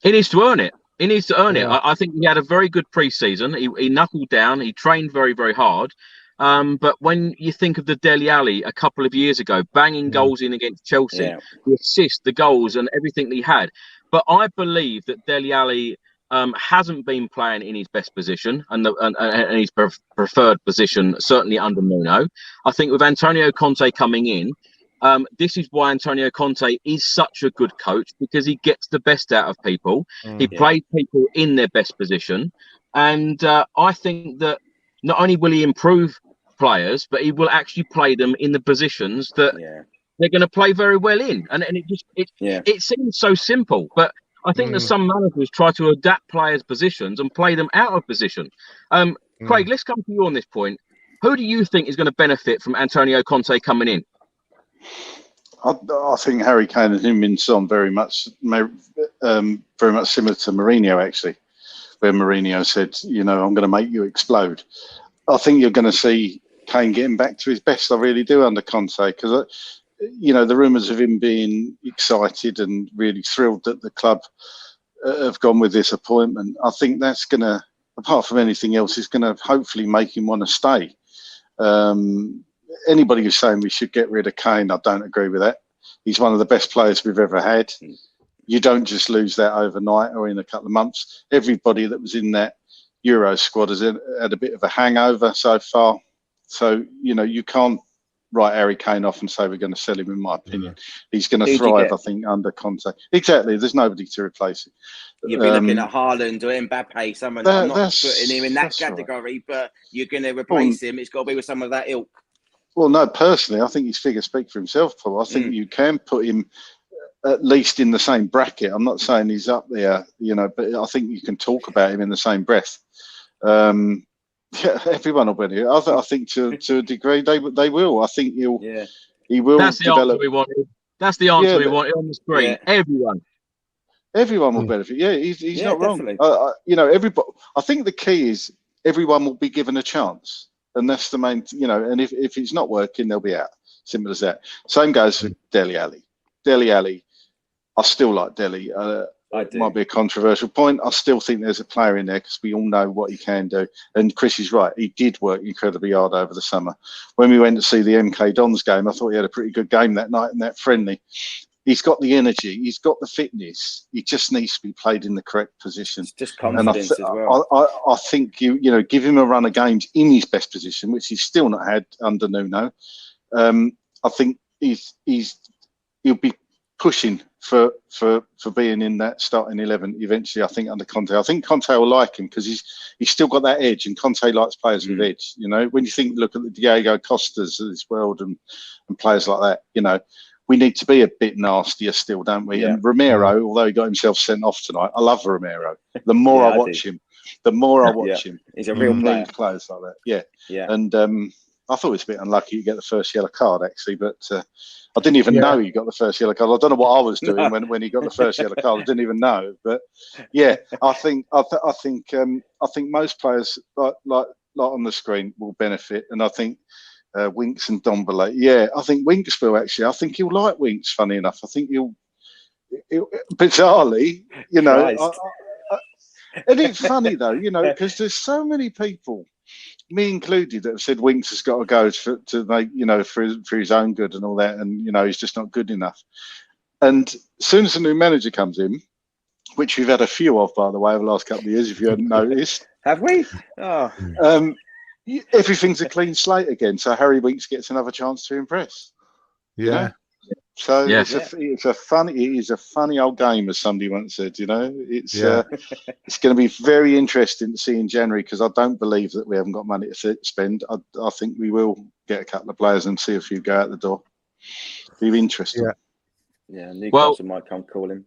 He needs to earn it. He needs to earn it. I think he had a very good pre-season. He knuckled down. He trained very, very hard. But when you think of the Dele Alli a couple of years ago, banging goals in against Chelsea, the assist, the goals, and everything that he had. But I believe that Dele Alli hasn't been playing in his best position and his preferred position, certainly under Nuno. I think with Antonio Conte coming in, this is why Antonio Conte is such a good coach, because he gets the best out of people. He plays people in their best position. And I think that not only will he improve players, but he will actually play them in the positions that they're going to play very well in. And it seems so simple, but I think that some managers try to adapt players' positions and play them out of position. Craig, let's come to you on this point. Who do you think is going to benefit from Antonio Conte coming in? I think Harry Kane and Heung-min Son very much similar to Mourinho, actually, where Mourinho said, you know, I'm going to make you explode. I think you're going to see Kane getting back to his best. I really do under Conte, because you know, the rumours of him being excited and really thrilled that the club have gone with this appointment, I think that's going to, apart from anything else, is going to hopefully make him want to stay. Anybody who's saying we should get rid of Kane, I don't agree with that. He's one of the best players we've ever had. You don't just lose that overnight or in a couple of months. Everybody that was in that Euro squad has had a bit of a hangover so far. So, you know, you can't write Harry Kane off and say we're going to sell him, in my opinion. He's going to thrive, I think, under Conte. Exactly. There's nobody to replace it. You'd be looking at Haaland or Mbappe, someone I'm not putting him in that category, but you're going to replace him. It's got to be with some of that ilk. Well, no, personally, I think his figures speak for himself, Paul. I think you can put him at least in the same bracket. I'm not saying he's up there, you know, but I think you can talk about him in the same breath. Yeah, everyone will benefit. I think to a degree they will. I think he will. That's the answer we wanted. That's the answer we wanted on the screen. Yeah. Everyone will benefit. Yeah, he's not wrong. You know, everybody. I think the key is everyone will be given a chance, and that's the main. You know, and if it's not working, they'll be out. Simple as that. Same goes for Dele Alli. Dele Alli, I still like Dele. Might be a controversial point. I still think there's a player in there because we all know what he can do. And Chris is right. He did work incredibly hard over the summer. When we went to see the MK Dons game, I thought he had a pretty good game that night in that friendly. He's got the energy. He's got the fitness. He just needs to be played in the correct position. It's just confidence as well. I think you give him a run of games in his best position, which he's still not had under Nuno. I think he'll be pushing for being in that starting 11 eventually. I think under Conte, I think Conte will like him because he's still got that edge, and Conte likes players with edge. You know, when you look at the Diego Costas of this world and players like that, you know, we need to be a bit nastier still, don't we? Yeah. And Romero, although he got himself sent off tonight, I love Romero. The more I watch him, the more I watch him. He's a real player. Players like that, yeah. And I thought it was a bit unlucky to get the first yellow card, actually, but I didn't even know he got the first yellow card. I don't know what I was doing when he got the first yellow card. I didn't even know. But yeah, I think most players like on the screen will benefit, and I think Winks and Ndombele. Yeah, I think Winks will actually. I think he'll like Winks. Funny enough, I think he'll bizarrely, you know. And it's funny though, you know, because there's so many people me included, that have said Winks has got to go to make, you know, for his own good and all that, and you know, he's just not good enough. And as soon as the new manager comes in, which we've had a few of, by the way, over the last couple of years, if you hadn't noticed, have we? Oh, everything's a clean slate again. So Harry Winks gets another chance to impress. Yeah. You know? So Yes. it is a funny old game, as somebody once said. You know, it's it's going to be very interesting to see in January, because I don't believe that we haven't got money to spend. I think we will get a couple of players and see a few go out the door. Be interesting. Yeah, Newcastle might come calling.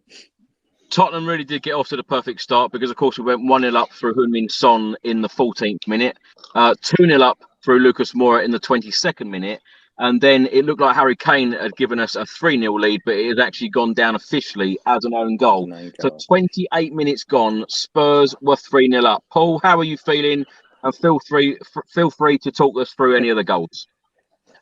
Tottenham really did get off to the perfect start, because, of course, we went 1-0 up through Heung-min Son in the 14th minute, 2-0 up through Lucas Moura in the 22nd minute, and then it looked like Harry Kane had given us a 3-0 lead, but it had actually gone down officially as an own goal. So 28 minutes gone, Spurs were 3-0 up. Paul, how are you feeling? And feel free to talk us through any of the goals.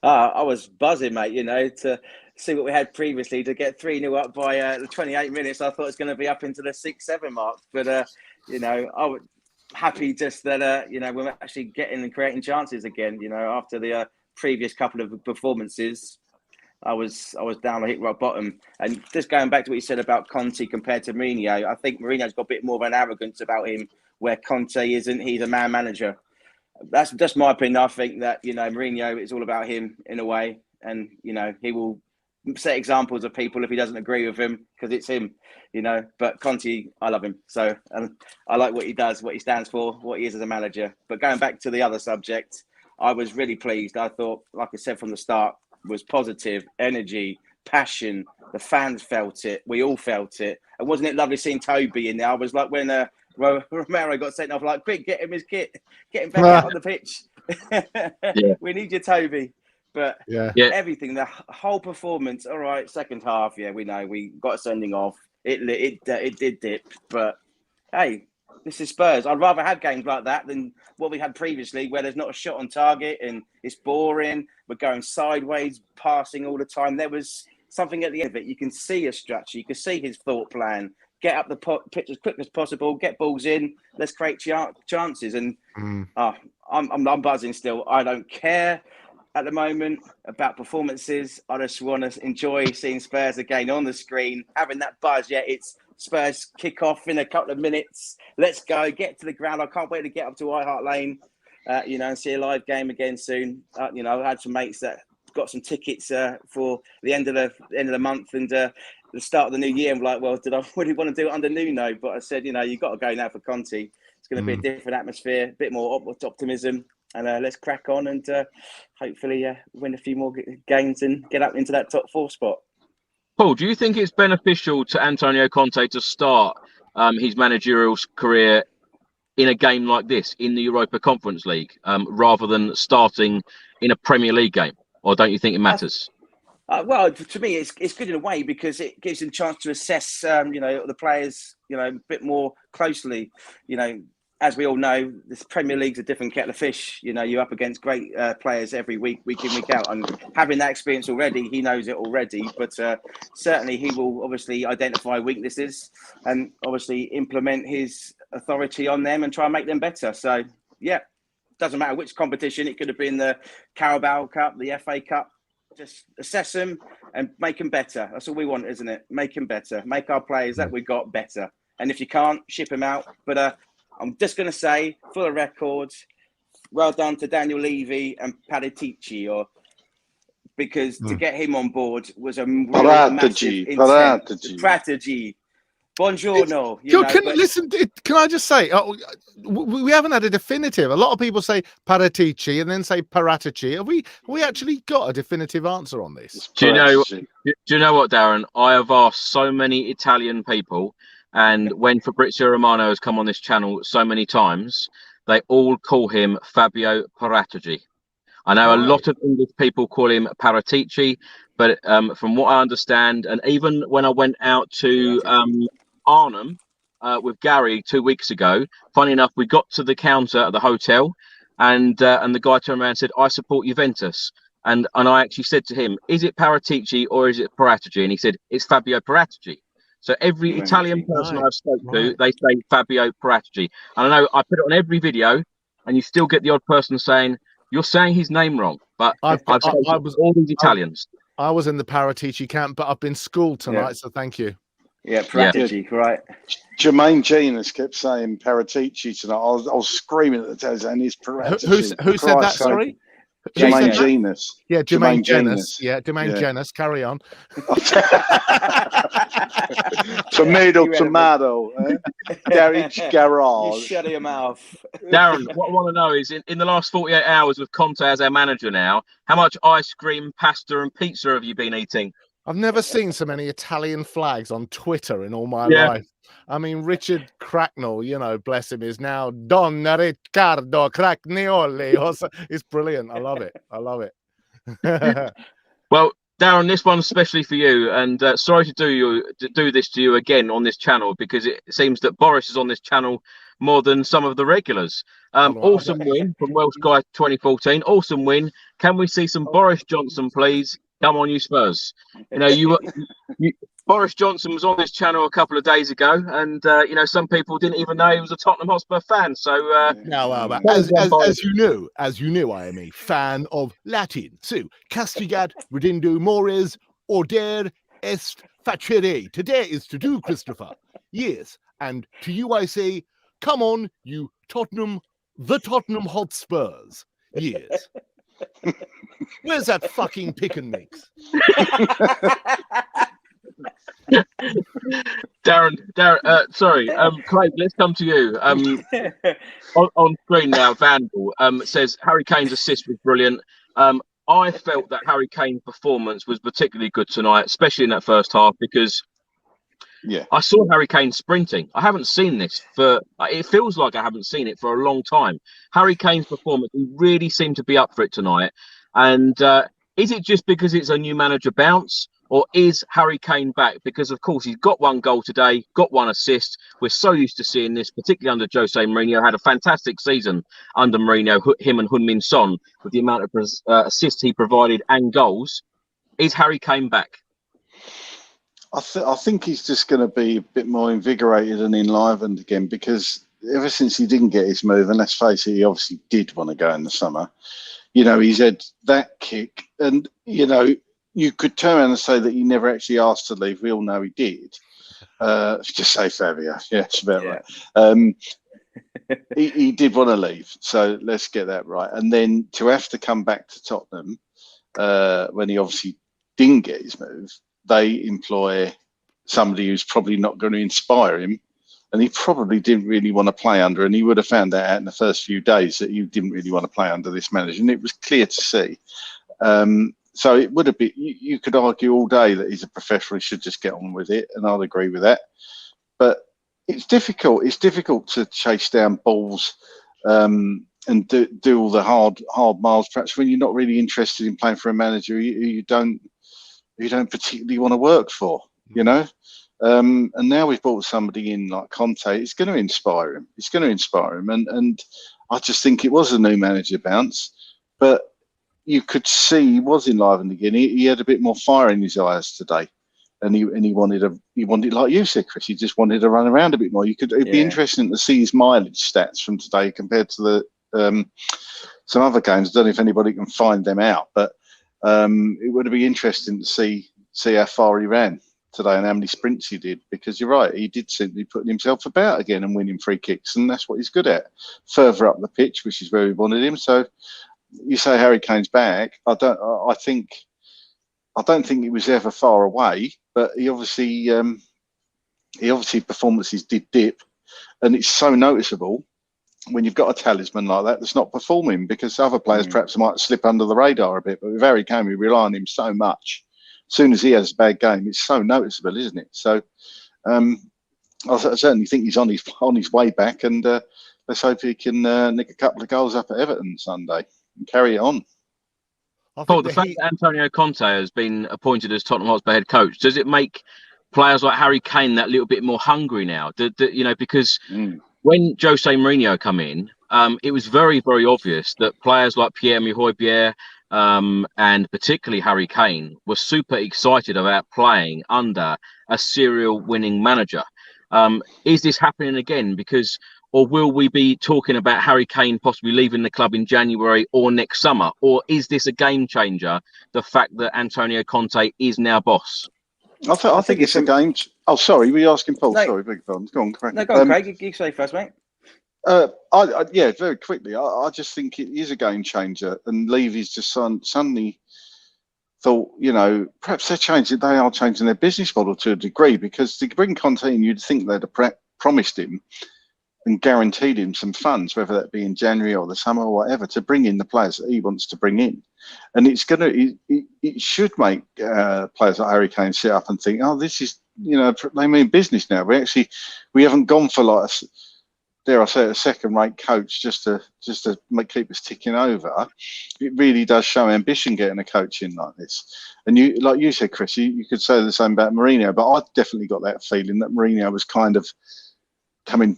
I was buzzing, mate, you know, to see what we had previously, to get 3-0 up by the 28 minutes. I thought it was going to be up into the 6-7 mark. But, you know, I was happy just that, you know, we're actually getting and creating chances again. You know, after the previous couple of performances, I was down, I hit rock bottom. And just going back to what you said about Conte compared to Mourinho, I think Mourinho's got a bit more of an arrogance about him, where Conte isn't. He's a man manager. That's just my opinion. I think that, you know, Mourinho, it's all about him in a way. And, you know, he will set examples of people if he doesn't agree with him, because it's him, you know. But Conte, I love him. So I like what he does, what he stands for, what he is as a manager. But going back to the other subject, I was really pleased. I thought, like I said from the start, was positive, energy, passion. The fans felt it. We all felt it. And wasn't it lovely seeing Toby in there? I was like, when Romero got sent off, like, quick, get him his kit. Get him back out on the pitch. We need you, Toby. But everything, the whole performance, all right, second half, we know we got a sending off. It did dip. But, hey, this is Spurs. I'd rather have games like that than what we had previously, where there's not a shot on target and it's boring. We're going sideways, passing all the time. There was something at the end of it. You can see a structure. You can see his thought plan. Get up the pitch as quick as possible. Get balls in. Let's create chances. And I'm buzzing still. I don't care at the moment about performances. I just want to enjoy seeing Spurs again on the screen, having that buzz. Yeah, it's Spurs kick off in a couple of minutes. Let's go. Get to the ground. I can't wait to get up to White Hart Lane, you know, and see a live game again soon. You know, I've had some mates that got some tickets for the end of the month and the start of the new year. I'm like, well, did I really want to do it under Nuno? But I said, you know, you've got to go now for Conte. It's going to be a different atmosphere, a bit more optimism, and let's crack on and hopefully win a few more games and get up into that top 4 spot. Paul, do you think it's beneficial to Antonio Conte to start his managerial career in a game like this, in the Europa Conference League, rather than starting in a Premier League game? Or don't you think it matters? Well, to me, it's good in a way, because it gives him a chance to assess, you know, the players, you know, a bit more closely. You know, as we all know, this Premier League's a different kettle of fish. You know, you're up against great players every week in, week out. And having that experience already, he knows it already. But certainly he will obviously identify weaknesses and obviously implement his authority on them and try and make them better. So, yeah, doesn't matter which competition. It could have been the Carabao Cup, the FA Cup. Just assess them and make them better. That's all we want, isn't it? Make them better. Make our players that we got better. And if you can't, ship them out. But I'm just going to say, for the record, well done to Dele Alli and Paratici, because to get him on board was a massive strategy. Buongiorno. Can I just say, we haven't had a definitive. A lot of people say Paratici and then say Paratici. Have we actually got a definitive answer on this? Do you know what, Darren? I have asked so many Italian people, and when Fabrizio Romano has come on this channel so many times, they all call him Fabio Paratici. I know a lot of English people call him Paratici, but from what I understand, and even when I went out to Arnhem with Gary 2 weeks ago, funny enough, we got to the counter at the hotel, and the guy turned around and said, "I support Juventus." And I actually said to him, "Is it Paratici or is it Paratici?" And he said, "It's Fabio Paratici." So every Italian person I've spoken to, they say Fabio Paratici. And I know I put it on every video. and you still get the odd person saying, "You're saying his name wrong." But I've spoken to all these Italians. I was in the Paratici camp, but I've been schooled tonight, so thank you. Yeah, Paratici, right. Jermaine Genus kept saying Paratici tonight. I was screaming at the television, it's Paratici. Who said that, sorry? Jermaine Genus. Yeah, Jermaine Genus. Yeah, Jermaine Genus. Carry on. Tomato. Garage. You shut your mouth. Darren, what I want to know is, in the last 48 hours with Conte as our manager now, how much ice cream, pasta and pizza have you been eating? I've never seen so many Italian flags on Twitter in all my life. I mean, Richard Cracknell, you know, bless him, is now Don Riccardo Cracknioli. It's brilliant. I love it. I love it. Well, Darren, this one's especially for you, and sorry to do this to you again on this channel, because it seems that Boris is on this channel more than some of the regulars. Awesome win from Welsh Guy 2014. Awesome win. Can we see some Boris Johnson, please? Come on, you Spurs. You know, Boris Johnson was on this channel a couple of days ago, and you know, some people didn't even know he was a Tottenham Hotspur fan. So as you know, I am a fan of Latin. So castigat ridendo mores order est facere. Today is to do, Christopher. Yes, and to you I say, come on, you Tottenham Hotspurs. Yes. Where's that fucking pick and mix? Darren, sorry, Craig, let's come to you. On screen now, Vandal says Harry Kane's assist was brilliant. I felt that Harry Kane's performance was particularly good tonight, especially in that first half, because I saw Harry Kane sprinting. I haven't seen this it feels like I haven't seen it for a long time. Harry Kane's performance, he really seemed to be up for it tonight. And is it just because it's a new manager bounce, or is Harry Kane back? Because, of course, he's got one goal today, got one assist. We're so used to seeing this, particularly under Jose Mourinho. Had a fantastic season under Mourinho, him and Heung-min Son, with the amount of assists he provided and goals. Is Harry Kane back? I think he's just going to be a bit more invigorated and enlivened again, because ever since he didn't get his move, and let's face it, he obviously did want to go in the summer. You know, he's had that kick, and, you know, you could turn around and say that he never actually asked to leave. We all know he did. Just say Fabio. Yeah, it's about right. He did want to leave, so let's get that right. And then to have to come back to Tottenham when he obviously didn't get his move, they employ somebody who's probably not going to inspire him, and he probably didn't really want to play under, and he would have found that out in the first few days that he didn't really want to play under this manager, and it was clear to see. So it would have been, you could argue all day that he's a professional, he should just get on with it, and I'll agree with that. But it's difficult. It's difficult to chase down balls and do all the hard miles, perhaps when you're not really interested in playing for a manager you don't particularly want to work for, you know. And now we've brought somebody in like Conte. It's going to inspire him. It's going to inspire him. And I just think it was a new manager bounce, but you could see he was enlivened again. He had a bit more fire in his eyes today, and he wanted like you said, Chris. He just wanted to run around a bit more. It'd be interesting to see his mileage stats from today compared to the some other games. I don't know if anybody can find them out, but it would be interesting to see how far he ran today and how many sprints he did, because you're right, he did seem to be putting himself about again and winning free kicks, and that's what he's good at, further up the pitch, which is where we wanted him. So you say Harry Kane's back. I don't think he was ever far away, but he obviously performances did dip, and it's so noticeable when you've got a talisman like that that's not performing, because other players perhaps might slip under the radar a bit, but with Harry Kane, we rely on him so much. As soon as he has a bad game, it's so noticeable, isn't it? So I certainly think he's on his way back, and let's hope he can nick a couple of goals up at Everton Sunday and carry it on. Paul, the fact that Antonio Conte has been appointed as Tottenham Hotspur head coach, does it make players like Harry Kane that little bit more hungry now? You know, because when Jose Mourinho come in, it was very, very obvious that players like Pierre-Emile Højbjerg and particularly Harry Kane were super excited about playing under a serial winning manager. Is this happening again? Because or will we be talking about Harry Kane possibly leaving the club in January or next summer? Or is this a game changer, the fact that Antonio Conte is now boss? I think it's a game. Oh, sorry, were you asking Paul? No. Sorry, big pardon. Go on, Craig. No, go on, Craig. You say first, mate. Yeah, very quickly. I just think it is a game changer, and Levy's just suddenly thought, perhaps they are changing their business model to a degree, because to bring Conte in, you'd think they'd have promised him and guaranteed him some funds, whether that be in January or the summer or whatever, to bring in the players that he wants to bring in. And it should make players like Harry Kane sit up and think, oh, this is, they mean business now. We haven't gone for like, dare I say, a second-rate coach just to keep us ticking over. It really does show ambition getting a coach in like this. And you, like you said, Chris, you could say the same about Mourinho, but I definitely got that feeling that Mourinho was kind of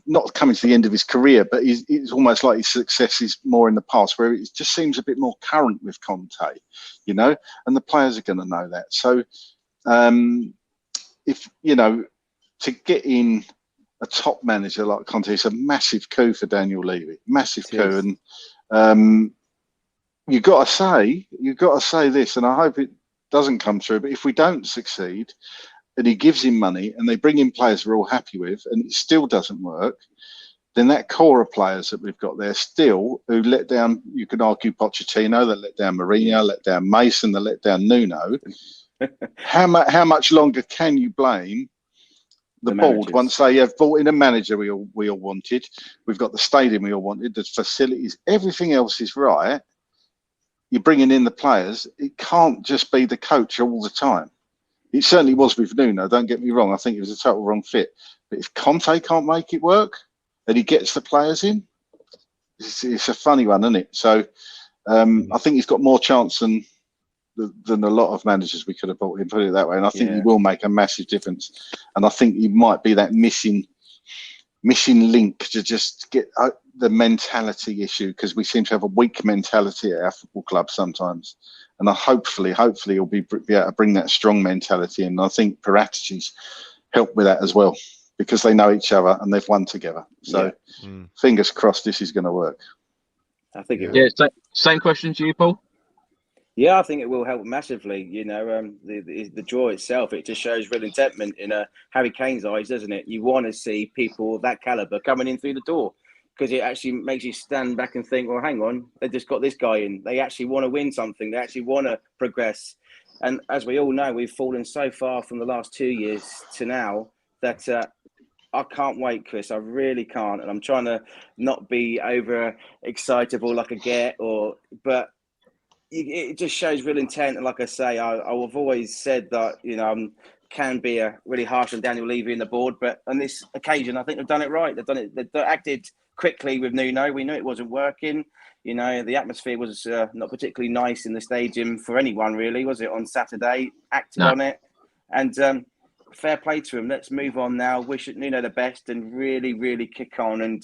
not coming to the end of his career, but it's almost like his success is more in the past, where it just seems a bit more current with Conte, and the players are going to know that. So, if to get in a top manager like Conte, it's a massive coup for Daniel Levy, massive coup, and you've got to say this, and I hope it doesn't come true. But if we don't succeed, and he gives him money, and they bring in players we're all happy with, and it still doesn't work, then that core of players that we've got there still, who let down, you could argue Pochettino, they let down Mourinho, let down Mason, they let down Nuno. How much longer can you blame the board once they have brought in a manager we all wanted? We've got the stadium we all wanted, the facilities, everything else is right. You're bringing in the players. It can't just be the coach all the time. It certainly was with Nuno, don't get me wrong. I think it was a total wrong fit. But if Conte can't make it work and he gets the players in, it's a funny one, isn't it? So I think he's got more chance than a lot of managers we could have brought in, put it that way. And I think he will make a massive difference. And I think he might be that missing link to just get the mentality issue, because we seem to have a weak mentality at our football club sometimes. And hopefully he'll be able to bring that strong mentality in. And I think Paratici's helped with that as well, because they know each other and they've won together. So fingers crossed this is going to work. I think it will. Yeah, same question to you, Paul. Yeah, I think it will help massively. The draw itself, it just shows real intent in Harry Kane's eyes, doesn't it? You want to see people of that caliber coming in through the door, because it actually makes you stand back and think, well, hang on, they just got this guy in. They actually want to win something. They actually want to progress. And as we all know, we've fallen so far from the last 2 years to now that I can't wait, Chris. I really can't. And I'm trying to not be over excitable like I get, but it just shows real intent. And like I say, I've always said that, can be really harsh on Daniel Levy and the board, but on this occasion, I think they've done it right. They've acted quickly with Nuno. We knew it wasn't working. The atmosphere was not particularly nice in the stadium for anyone, really, was it, on Saturday? Acted on it. And fair play to him. Let's move on now. Wish Nuno the best and really, really kick on and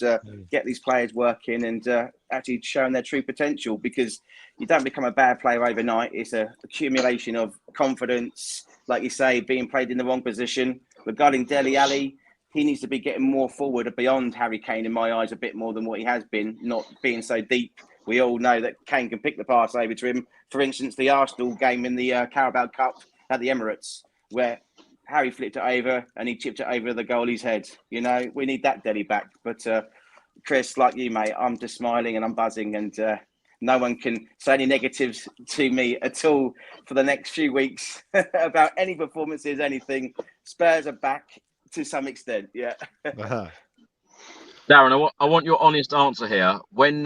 get these players working and actually showing their true potential, because you don't become a bad player overnight. It's an accumulation of confidence, like you say, being played in the wrong position. Regarding Dele Alli, he needs to be getting more forward beyond Harry Kane, in my eyes, a bit more than what he has been, not being so deep. We all know that Kane can pick the pass over to him. For instance, the Arsenal game in the Carabao Cup at the Emirates, where Harry flipped it over and he chipped it over the goalie's head. We need that Dele back. But Chris, like you, mate, I'm just smiling and I'm buzzing, and no one can say any negatives to me at all for the next few weeks about any performances, anything. Spurs are back to some extent, yeah. Darren, I want your honest answer here. When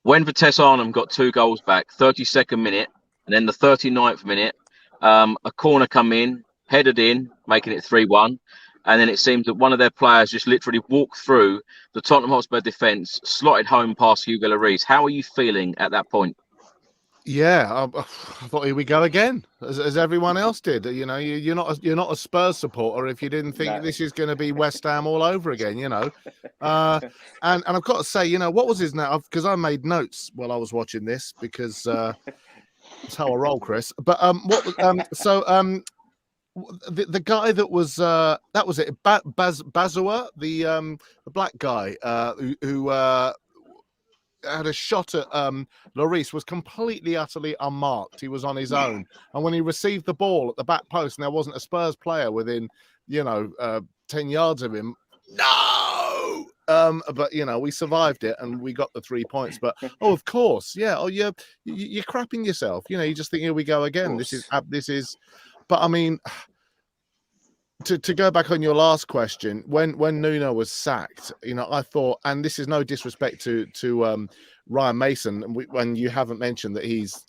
Vitesse Arnhem got 2 goals back, 32nd minute, and then the 39th minute, a corner come in, headed in, making it 3-1. And then it seems that one of their players just literally walked through the Tottenham Hotspur defence, slotted home past Hugo Lloris. How are you feeling at that point? Yeah, I thought, here we go again, as everyone else did. You're not a Spurs supporter if you didn't think this is going to be West Ham all over again. And I've got to say, what was his name? Because I made notes while I was watching this, because that's how I roll, Chris. But the guy that was it, Bazua, the black guy who had a shot at Lloris, was completely, utterly unmarked. He was on his own. And when he received the ball at the back post and there wasn't a Spurs player within, 10 yards of him, no! But, we survived it and we got the 3 points. But, of course, yeah. Oh, you're crapping yourself. You just think, here we go again. This is, but I mean, to go back on your last question, when Nuno was sacked, I thought, and this is no disrespect to Ryan Mason, when you haven't mentioned that he's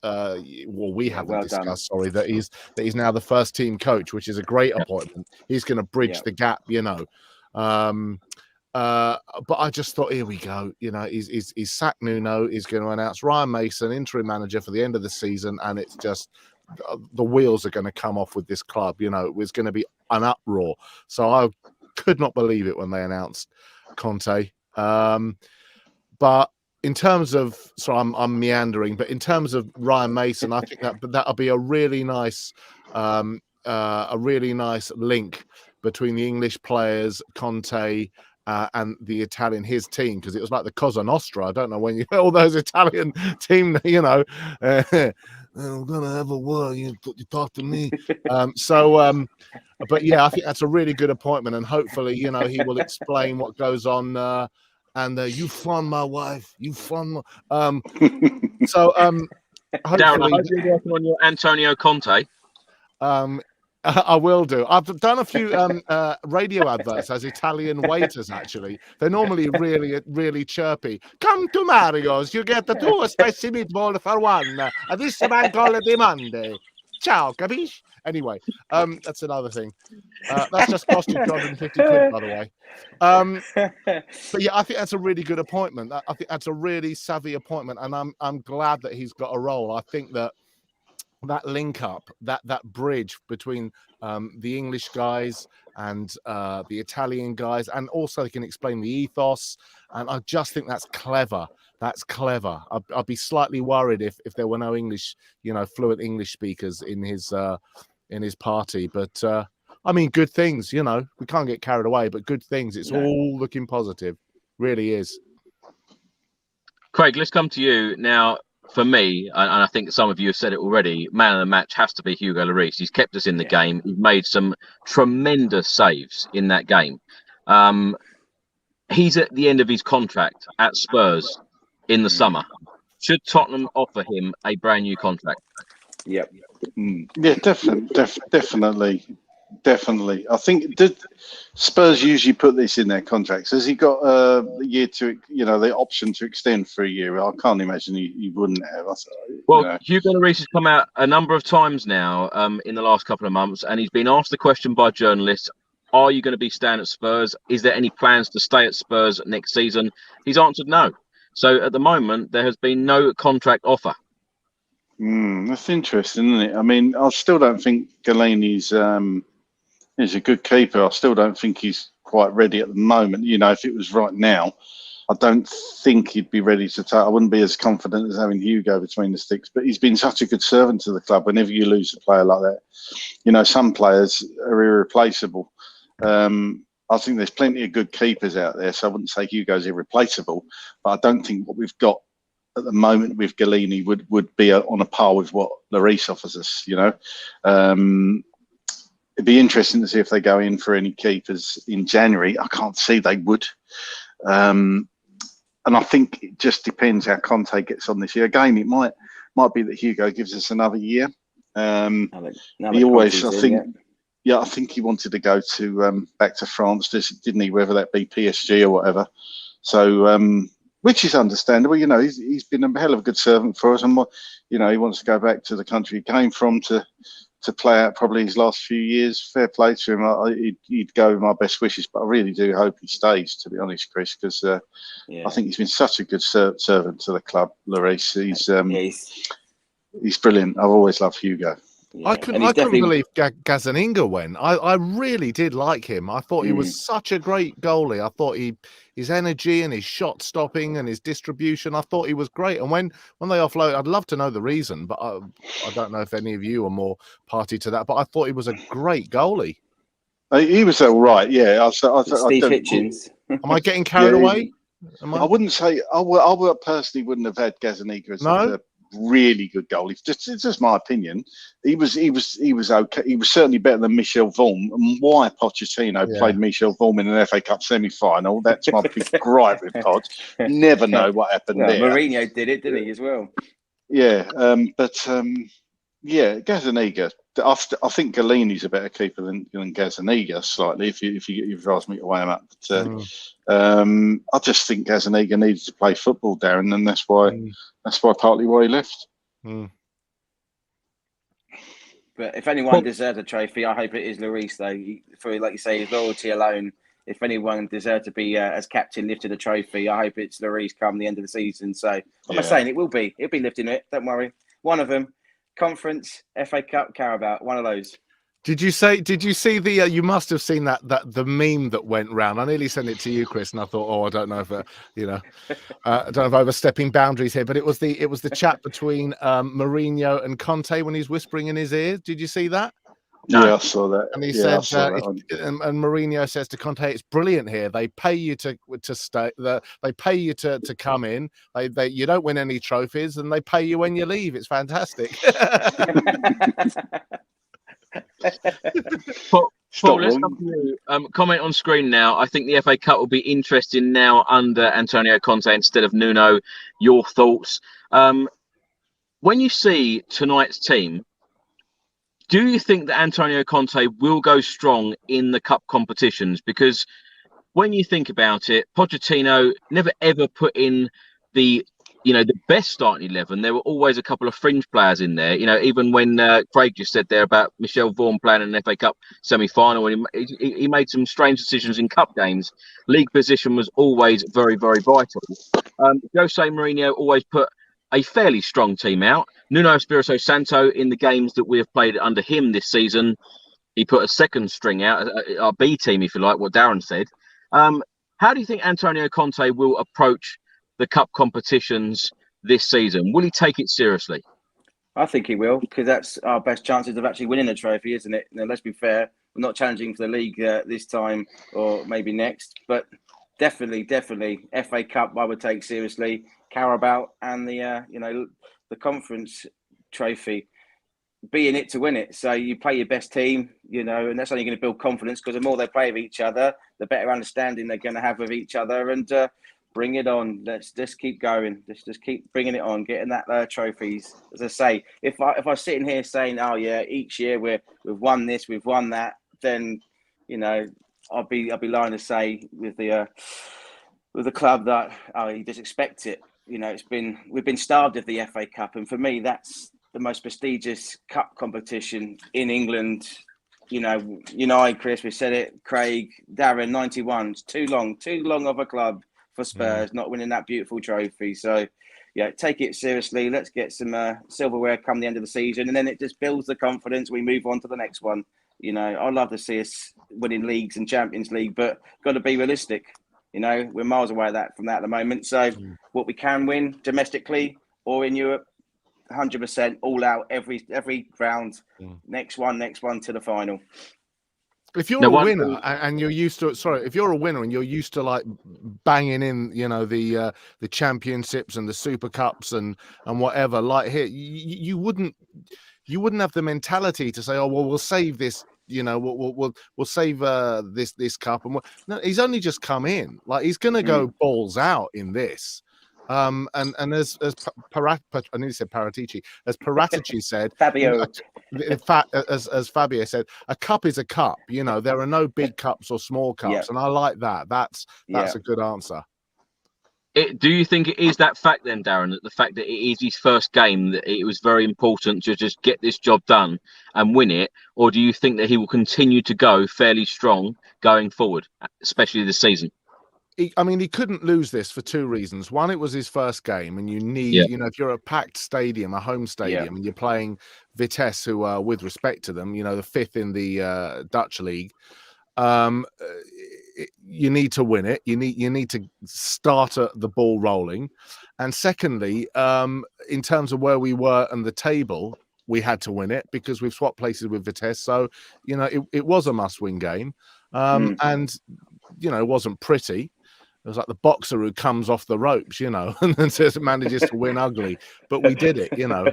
we haven't discussed, sorry, that he's now the first team coach, which is a great appointment. He's going to bridge the gap, but I just thought, here we go. He's sacked Nuno. He's going to announce Ryan Mason interim manager for the end of the season, and it's just the wheels are going to come off with this club. It was going to be an uproar. So I could not believe it when they announced Conte. But in terms of, I'm meandering, but in terms of Ryan Mason, I think that'll be a really nice link between the English players, Conte, and the Italian, his team, because it was like the Cosa Nostra. I don't know when all those Italian team, I'm gonna have a word. You talk to me. But yeah, I think that's a really good appointment, and hopefully, he will explain what goes on. And you fund my wife. You fund. Darren, I hope you're working on your Antonio Conte. I will do. I've done a few radio adverts as Italian waiters, actually. They're normally really, really chirpy. Come to Mario's. You get the 2 spicy meatball for 1. This man called it Monday. Ciao, capiche? Anyway, that's another thing. That's just cost you 250 quid, by the way. But yeah, I think that's a really good appointment. I think that's a really savvy appointment, and I'm glad that he's got a role. I think that link up, that bridge between the English guys and the Italian guys, and also they can explain the ethos, and I just think that's clever. That's clever. I'd be slightly worried if there were no English, fluent English speakers in his party, but I mean, good things. We can't get carried away, but good things. It's all looking positive, really is. Craig, let's come to you now. For me, and I think some of you have said it already, man of the match has to be Hugo Lloris. He's kept us in the game. He's made some tremendous saves in that game. He's at the end of his contract at Spurs in the summer. Should Tottenham offer him a brand new contract? Yep. Yeah, definitely. I think Spurs usually put this in their contracts. Has he got a year to, the option to extend for a year? I can't imagine he wouldn't have. Well, Hugo Lloris has come out a number of times now in the last couple of months, and he's been asked the question by journalists, are you going to be staying at Spurs? Is there any plans to stay at Spurs next season? He's answered no. So at the moment, there has been no contract offer. That's interesting, isn't it? I mean, I still don't think Galeni's is a good keeper. I still don't think he's quite ready at the moment. If it was right now, I don't think he'd be ready to take. I wouldn't be as confident as having Hugo between the sticks. But he's been such a good servant to the club. Whenever you lose a player like that, some players are irreplaceable. I think there's plenty of good keepers out there, so I wouldn't say Hugo's irreplaceable. But I don't think what we've got at the moment with Galeni would be on a par with what Lloris offers us. It'd be interesting to see if they go in for any keepers in January. I can't see they would. And I think it just depends how Conte gets on this year. Again, it might be that Hugo gives us another year. He always, I think he wanted to go to back to France, didn't he? Whether that be PSG or whatever. So, which is understandable. He's been a hell of a good servant for us, and he wants to go back to the country he came from to play out probably his last few years. Fair play to him. He'd go with my best wishes, but I really do hope he stays, to be honest, Chris, because I think he's been such a good servant to the club, Lloris. He's brilliant. I've always loved Hugo. Yeah. I couldn't believe Gazzaniga went. I really did like him. I thought he was such a great goalie. I thought his energy and his shot stopping and his distribution, I thought he was great. And when they offload, I'd love to know the reason, but I don't know if any of you are more party to that. But I thought he was a great goalie. He was all right, yeah. Steve Hitchens. Am I getting carried away? I wouldn't say. I personally wouldn't have had Gazzaniga as a really good goalie. It's just my opinion. He was okay. He was certainly better than Michel Vorm. And why Pochettino played Michel Vorm in an FA Cup semi-final? That's my big gripe with Poch. Never know what happened there. Mourinho did it, didn't he, as well? Yeah, Gazzaniga. I think Galini's a better keeper than Gazzaniga slightly. If you ask me to weigh him up, but I just think Gazzaniga needed to play football, Darren, and that's partly why he left. But if anyone deserves a trophy, I hope it is Lloris, though. For, like you say, his loyalty alone. If anyone deserves to be as captain lifted a trophy, I hope it's Lloris come the end of the season. So I'm not saying it will be. He'll be lifting it. Don't worry. One of them. Conference, FA Cup, Carabao, one of those. Did you see the? You must have seen that the meme that went round. I nearly sent it to you, Chris, and I thought, I don't know if I don't know if overstepping boundaries here, but it was the chat between Mourinho and Conte when he's whispering in his ear. Did you see that? No. Yeah, I saw that. And he said, and Mourinho says to Conte, "It's brilliant here. They pay you to stay. They pay you to come in. You don't win any trophies, and they pay you when you leave. It's fantastic." Paul, let's come to you. Comment on screen now. I think the FA Cup will be interesting now under Antonio Conte instead of Nuno. Your thoughts? When you see tonight's team, do you think that Antonio Conte will go strong in the cup competitions? Because when you think about it, Pochettino never ever put in the best starting 11. There were always a couple of fringe players in there. Even when Craig just said there about Michel Vorm playing in an FA Cup semi-final, and he made some strange decisions in cup games. League position was always very, very vital. Jose Mourinho always put a fairly strong team out. Nuno Espirito Santo, in the games that we have played under him this season, he put a second string out, our B team, if you like, what Darren said. How do you think Antonio Conte will approach the cup competitions this season? Will he take it seriously? I think he will, because that's our best chances of actually winning a trophy, isn't it? Let's be fair. We're not challenging for the league this time or maybe next, but definitely FA Cup I would take seriously. Carabao and the conference trophy, be in it to win it. So you play your best team, and that's only going to build confidence, because the more they play with each other, the better understanding they're going to have with each other. And bring it on. Let's just keep going. Let's just keep bringing it on, getting that trophies. As I say, if I sit in here saying, "Oh yeah, each year we've won this, we've won that," then I'll be lying to say with the club that you just expect it. We've been starved of the FA Cup, and for me, that's the most prestigious cup competition in England. Chris, we said it, Craig, Darren, 91. It's too long of a club for Spurs not winning that beautiful trophy. So, take it seriously. Let's get some silverware come the end of the season, and then it just builds the confidence. We move on to the next one. I'd love to see us winning leagues and Champions League, but got to be realistic. We're miles away from that at the moment. So what we can win domestically or in Europe, 100% all out every round. Next one to the final. If you're a winner and you're used to if you're a winner and you're used to like banging in, the championships and the Super Cups and whatever, like here, you wouldn't have the mentality to say, "Oh well, we'll save this." We'll save this cup, and no, he's only just come in. Like he's going to go balls out in this. And as I nearly said Paratici, as Paratici said, Fabio, as Fabio said, a cup is a cup. There are no big cups or small cups, and I like that. That's a good answer. Do you think it is that fact then, Darren, that the fact that it is his first game, that it was very important to just get this job done and win it? Or do you think that he will continue to go fairly strong going forward, especially this season? I mean, he couldn't lose this for two reasons. One, it was his first game, and you need, you know, if you're a packed stadium, a home stadium, and you're playing Vitesse, who are, with respect to them, you know, the 5th in the Dutch league, you need to win it. You need to start the ball rolling, and secondly, in terms of where we were on the table, we had to win it because we've swapped places with Vitesse. So, you know, it was a must-win game, and you know, it wasn't pretty. It was like the boxer who comes off the ropes, you know, and then manages to win ugly. But we did it, you know.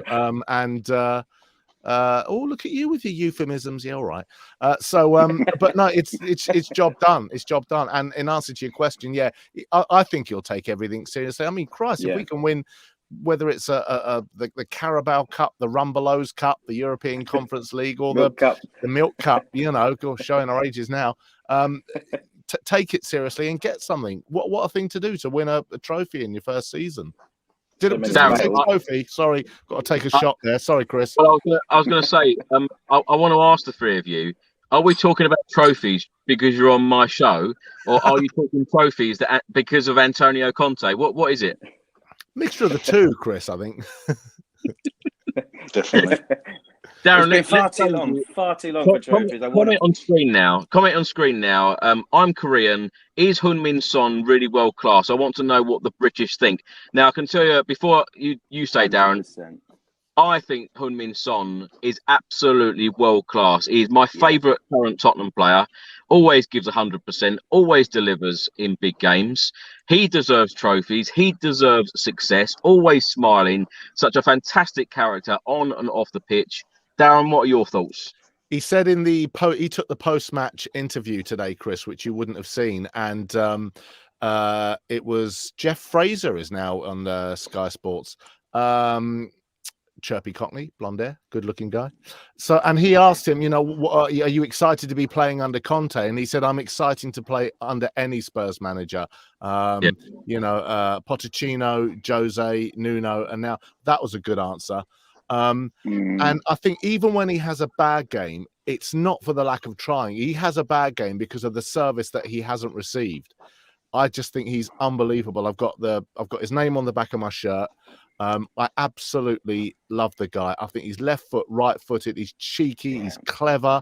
Oh, look at you with your euphemisms. Yeah, all right. But no, it's job done. It's job done. And in answer to your question, yeah, I think he'll take everything seriously. I mean, Christ, if we can win, whether it's the Carabao Cup, the Rumbelows Cup, the European Conference League, or the Milk Cup, you know, showing our ages now. Take it seriously and get something. What a thing to do to win a trophy in your first season. Did I say trophy? Sorry, got to take a shot there. Sorry, Chris. Well, I was going to say, I want to ask the three of you: are we talking about trophies because you're on my show, or are you talking trophies because of Antonio Conte? What is it? Mixture of the two, Chris. I think. Definitely. Darren, it's been far too long for trophies. Comment on screen now. I'm Korean. Is Heung-min Son really world class? I want to know what the British think. Now, I can tell you before you say, Darren, 100%. I think Heung-min Son is absolutely world class. He's my favourite current Tottenham player. Always gives 100%. Always delivers in big games. He deserves trophies. He deserves success. Always smiling. Such a fantastic character on and off the pitch. Darren, what are your thoughts? He said in the he took the post-match interview today, Chris, which you wouldn't have seen, and it was Jeff Fraser is now on Sky Sports. Chirpy Cockney, blonde hair, good-looking guy. So, and he asked him, you know, are you excited to be playing under Conte? And he said, I'm excited to play under any Spurs manager. You know, Pochettino, Jose, Nuno, and now that was a good answer. And I think even when he has a bad game, it's not for the lack of trying. He has a bad game because of the service that he hasn't received. I just think he's unbelievable. I've got his name on the back of my shirt. I absolutely love the guy. I think he's left foot, right footed. He's cheeky. He's clever.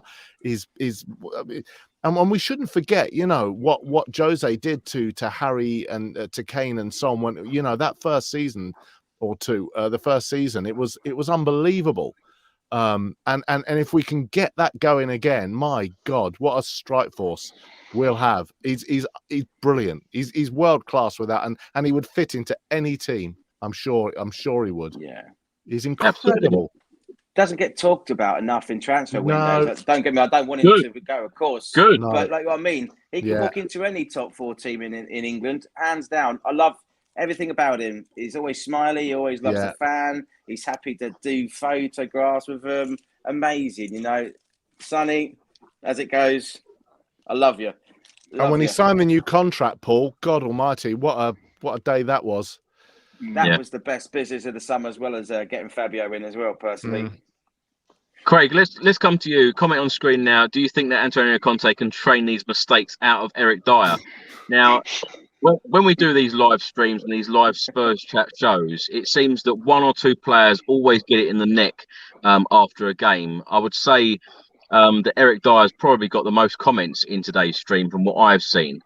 And we shouldn't forget, you know, what Jose did to Harry and to Kane and so on. When, you know, that first season or two, the first season, it was unbelievable. And if we can get that going again, my God, what a strike force we'll have. He's brilliant. He's world class with that, and he would fit into any team. I'm sure he would. Yeah, he's incredible. Doesn't get talked about enough in transfer windows. Don't get me. I don't want him to go, of course. Good, but like what I mean, he can walk into any top 4 team in England, hands down. I love everything about him. He's always smiley. He always loves the fan. He's happy to do photographs with them. Amazing, you know. Sonny, as it goes. I love you. And when he signed the new contract, Paul, God Almighty, what a day that was. That was the best business of the summer, as well as getting Fabio in as well, personally. Craig, let's come to you. Comment on screen now. Do you think that Antonio Conte can train these mistakes out of Eric Dyer? Now, when we do these live streams and these live Spurs chat shows, it seems that 1 or 2 players always get it in the neck after a game. I would say that Eric Dyer's probably got the most comments in today's stream from what I've seen.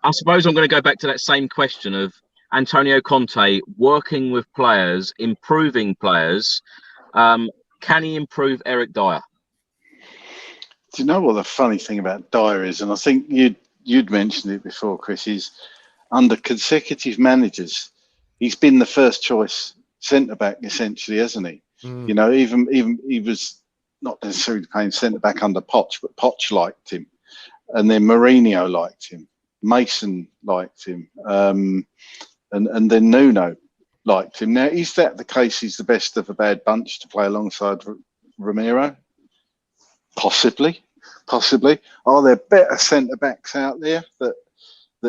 I suppose I'm going to go back to that same question of Antonio Conte working with players, improving players. Can he improve Eric Dyer? Do you know what the funny thing about Dyer is? And I think you'd mentioned it before, Chris, is under consecutive managers, he's been the first choice centre-back, essentially, hasn't he? You know, even he was not necessarily playing centre-back under Poch, but Poch liked him. And then Mourinho liked him. Mason liked him, and then Nuno liked him. Now, is that the case? He's the best of a bad bunch to play alongside Romero? Possibly. Are there better centre backs out there that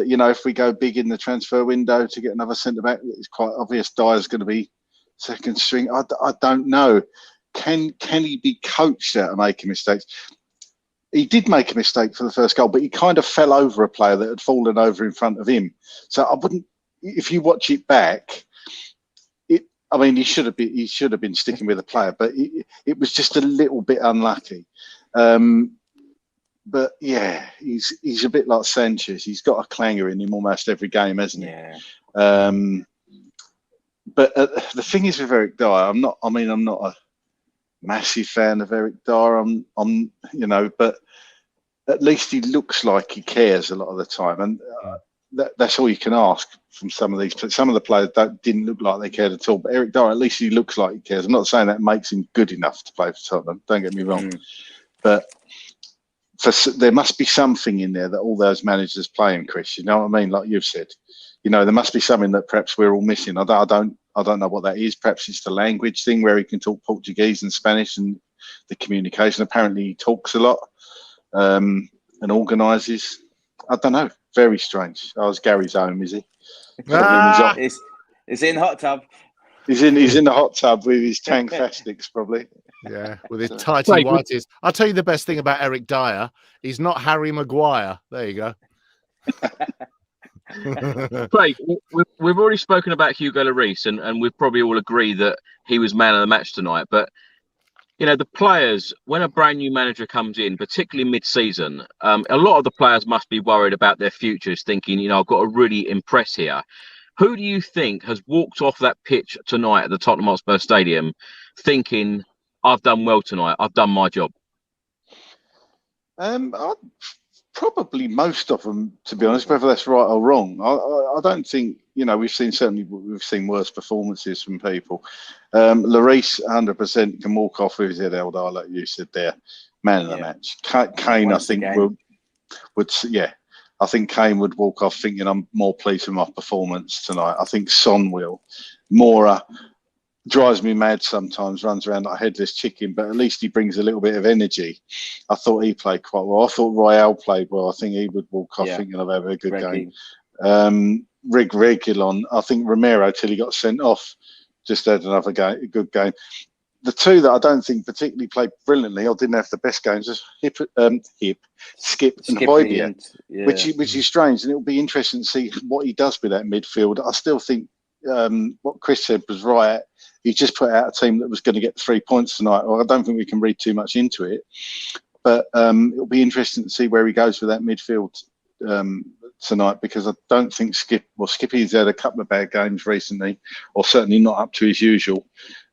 you know, if we go big in the transfer window to get another centre back, it's quite obvious Dyer's going to be second string? I don't know. Can he be coached out of making mistakes? he did make a mistake for the first goal, but he kind of fell over a player that had fallen over in front of him. So I wouldn't, if you watch it back, I mean, he should have been sticking with the player, but it was just a little bit unlucky. But yeah, he's a bit like Sanchez. He's got a clanger in him almost every game, hasn't he? Yeah. But the thing is with Eric Dyer, I'm not a massive fan of Eric Dyer. I'm but at least he looks like he cares a lot of the time, and that's all you can ask from some of these. Some of the players didn't look like they cared at all, but Eric Dyer, at least he looks like he cares. I'm not saying that makes him good enough to play for Tottenham. Don't get me wrong, but there must be something in there that all those managers play in, Chris. You know what I mean? Like you've said, there must be something that perhaps we're all missing. I don't know what that is. Perhaps it's the language thing where he can talk Portuguese and Spanish and the communication. Apparently, he talks a lot and organises. I don't know. Very strange. Oh, it's Gary's home, is he? It's in hot tub. He's in the hot tub with his tank fastics, probably. Yeah, with his tighty whities. I'll tell you the best thing about Eric Dyer. He's not Harry Maguire. There you go. Craig, we've already spoken about Hugo Lloris, and we've probably all agree that he was man of the match tonight. But the players, when a brand new manager comes in, particularly mid-season, a lot of the players must be worried about their futures, thinking, I've got to really impress here. Who do you think has walked off that pitch tonight at the Tottenham Hotspur Stadium thinking, I've done well tonight, I've done my job? Probably most of them, to be honest, whether that's right or wrong. I don't think, we've seen worse performances from people. Lloris 100% can walk off with his head held high, like you said there, man of the match. Kane, I think, would I think Kane would walk off thinking I'm more pleased with my performance tonight. I think Son will. Mora drives me mad sometimes, runs around like a headless chicken, but at least he brings a little bit of energy. I thought he played quite well. I thought Royal played well. I think he would walk off thinking I've had a good game. Reguilon, I think Romero, till he got sent off, just had another a good game. The two that I don't think particularly played brilliantly or didn't have the best games was Skip and Højbjerg, which is strange, and it'll be interesting to see what he does with that midfield. I still think what Chris said was right. He just put out a team that was going to get 3 points tonight. Well, I don't think we can read too much into it, but it'll be interesting to see where he goes with that midfield tonight, because I don't think Skippy's had a couple of bad games recently, or certainly not up to his usual.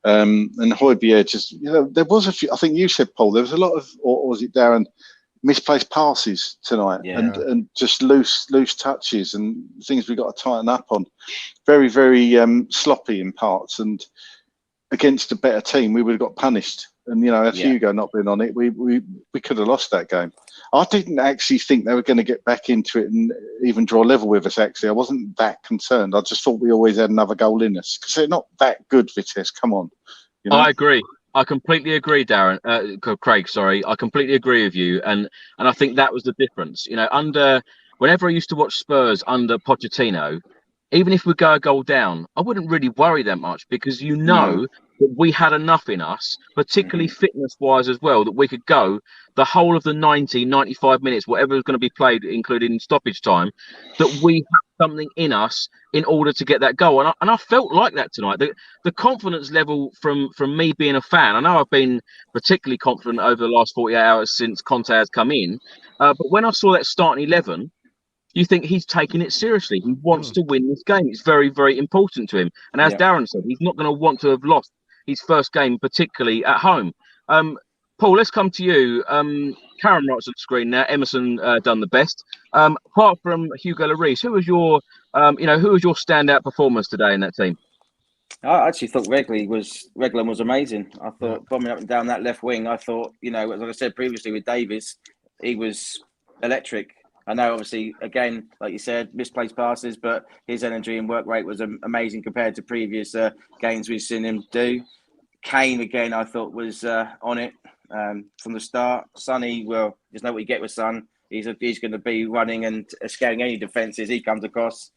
And Højbjerg just, there was a few, I think you said, Paul, there was a lot of, or was it Darren, misplaced passes tonight and just loose touches and things we've got to tighten up on. Very, very sloppy in parts, and against a better team, we would have got punished. And, if Hugo not been on it, we could have lost that game. I didn't actually think they were going to get back into it and even draw level with us, actually. I wasn't that concerned. I just thought we always had another goal in us, because they're not that good, Vitesse. Come on. I agree. I completely agree, Darren. Craig, sorry. I completely agree with you. And I think that was the difference. Whenever I used to watch Spurs under Pochettino, even if we go a goal down, I wouldn't really worry that much, because that we had enough in us, particularly fitness-wise as well, that we could go the whole of the 90, 95 minutes, whatever was going to be played, including stoppage time, that we have something in us in order to get that goal. And I felt like that tonight. The confidence level from me being a fan, I know I've been particularly confident over the last 48 hours since Conte has come in, but when I saw that starting 11, you think he's taking it seriously. He wants to win this game. It's very, very important to him. And as Darren said, he's not going to want to have lost his first game, particularly at home. Paul, let's come to you. Karen writes on the screen now. Emerson done the best. Apart from Hugo Lloris, who was your standout performance today in that team? I actually thought Reguilon was amazing. I thought bombing up and down that left wing. I thought, as I said previously with Davies, he was electric. I know, obviously, again, like you said, misplaced passes, but his energy and work rate was amazing compared to previous games we've seen him do. Kane, again, I thought was on it from the start. Sonny, well, there's no what you get with Son. He's going to be running and scaling any defences he comes across.